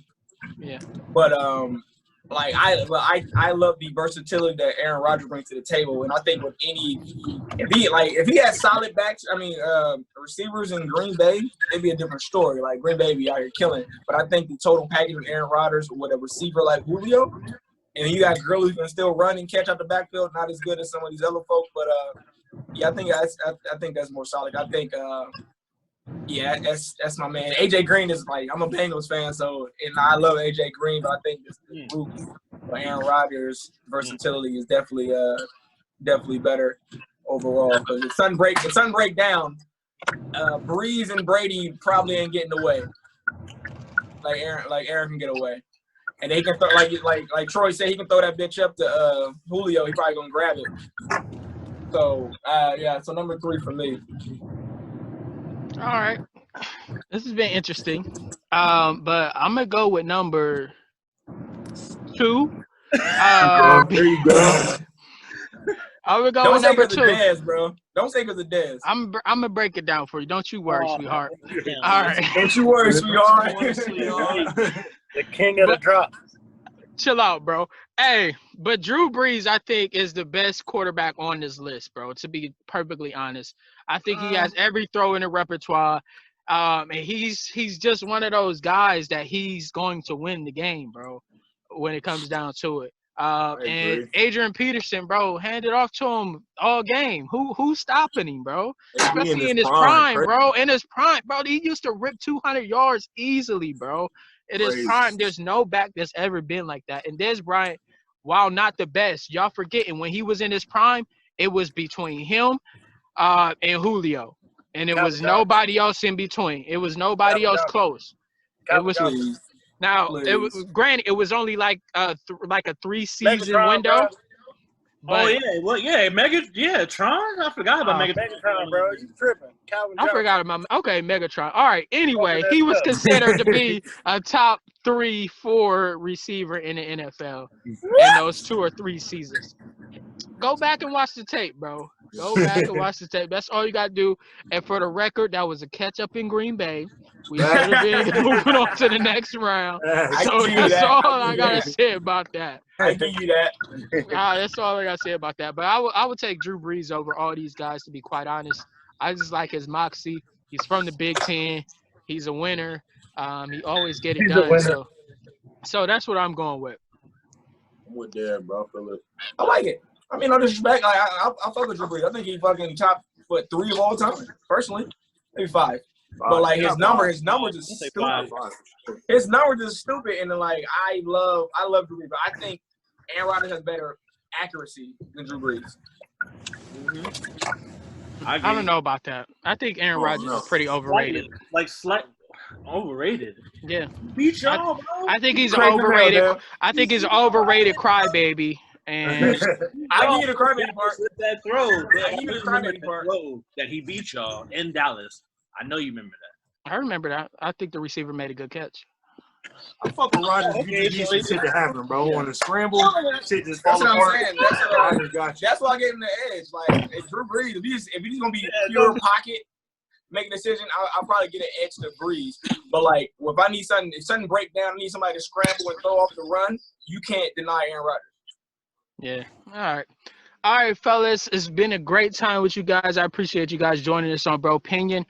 Yeah. But like I love the versatility that Aaron Rodgers brings to the table, and I think with if he has solid backs, receivers in Green Bay, it'd be a different story. Like Green Bay be out here killing, but I think the total package with Aaron Rodgers with a receiver like Julio, and you got Gurley who can still run and catch out the backfield, not as good as some of these other folks, but yeah, I think that's more solid. I think. Yeah, that's my man. AJ Green is like, I'm a Bengals fan, so and I love AJ Green, but I think this group for Aaron Rodgers' versatility is definitely better overall. Because the sun break down, Breeze and Brady probably ain't getting away. Like Aaron can get away, and they can throw like Troy said, he can throw that bitch up to Julio. He probably gonna grab it. So yeah, so number 3 for me. All right. This has been interesting. But I'm gonna go with number 2. There you go. I would go Don't with say number 'cause 2. of Dez, bro. Don't say because of Dez. I'm gonna break it down for you. Don't you worry, sweetheart. All right. Don't you worry, sweetheart. The king of the drop. Chill out, bro. Hey, but Drew Brees, I think, is the best quarterback on this list, bro. To be perfectly honest, I think he has every throw in the repertoire. And he's just one of those guys that he's going to win the game, bro, when it comes down to it. And Adrian Peterson, bro, handed off to him all game. Who's stopping him, bro? Especially in his prime, bro. In his prime, bro, he used to rip 200 yards easily, bro. In his prime, there's no back that's ever been like that. And Dez Bryant, while not the best, y'all forgetting when he was in his prime, it was between him and Julio. And it was nobody else in between. It was nobody else close. It was now. It was granted. It was only like a 3-season window. But, Tron. I forgot about Megatron, bro. You tripping? Calvin I forgot about Megatron. All right. Anyway, he was considered to be a top 3-4 receiver in the NFL in those 2 or 3 seasons. Go back and watch the tape, bro. Go back and watch the tape. That's all you got to do. And for the record, that was a catch-up in Green Bay. We should have been moving on to the next round. So that's all I got to say about that. I give you that. That's all I got to say about that. But I would take Drew Brees over all these guys, to be quite honest. I just like his moxie. He's from the Big Ten. He's a winner. He always get it done. So that's what I'm going with. I'm with that, bro. I like it. I mean, no disrespect. I fuck with Drew Brees. I think he fucking top 3 of all time, personally. Maybe 5. But like his numbers is stupid. His numbers is stupid, and then like I love Drew Brees, but I think Aaron Rodgers has better accuracy than Drew Brees. I don't know about that. I think Aaron Rodgers is pretty overrated. Overrated. Yeah. Beat y'all, bro. I think he's overrated. I think he's overrated crybaby. And I give you the crybaby part. That throw. I give you the crybaby part. That he beat y'all in Dallas. I know you remember that. I remember that. I think the receiver made a good catch. I fuck with Rodgers. You just need shit to happen, bro. On the scramble, shit just fall That's apart. what I'm saying. That's why I gave him the edge. Like, if Drew Brees, if he's gonna be pure pocket, make a decision, I'll probably get an edge to Brees. But like, if I need something, if something break down, I need somebody to scramble and throw off the run, you can't deny Aaron Rodgers. Yeah. All right, fellas. It's been a great time with you guys. I appreciate you guys joining us on BROpinion.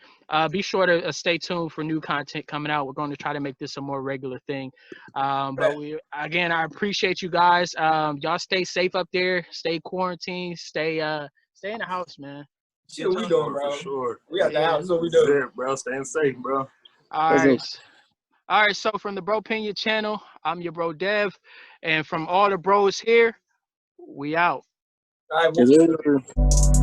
Be sure to stay tuned for new content coming out. We're going to try to make this a more regular thing. But I appreciate you guys. Y'all stay safe up there. Stay quarantined. Stay in the house, man. Shit, we doing, bro. For sure. We at the house. What we doing, bro? Staying safe, bro. All right. So from the BROpinion channel, I'm your bro Dev, and from all the bros here, we out. All right.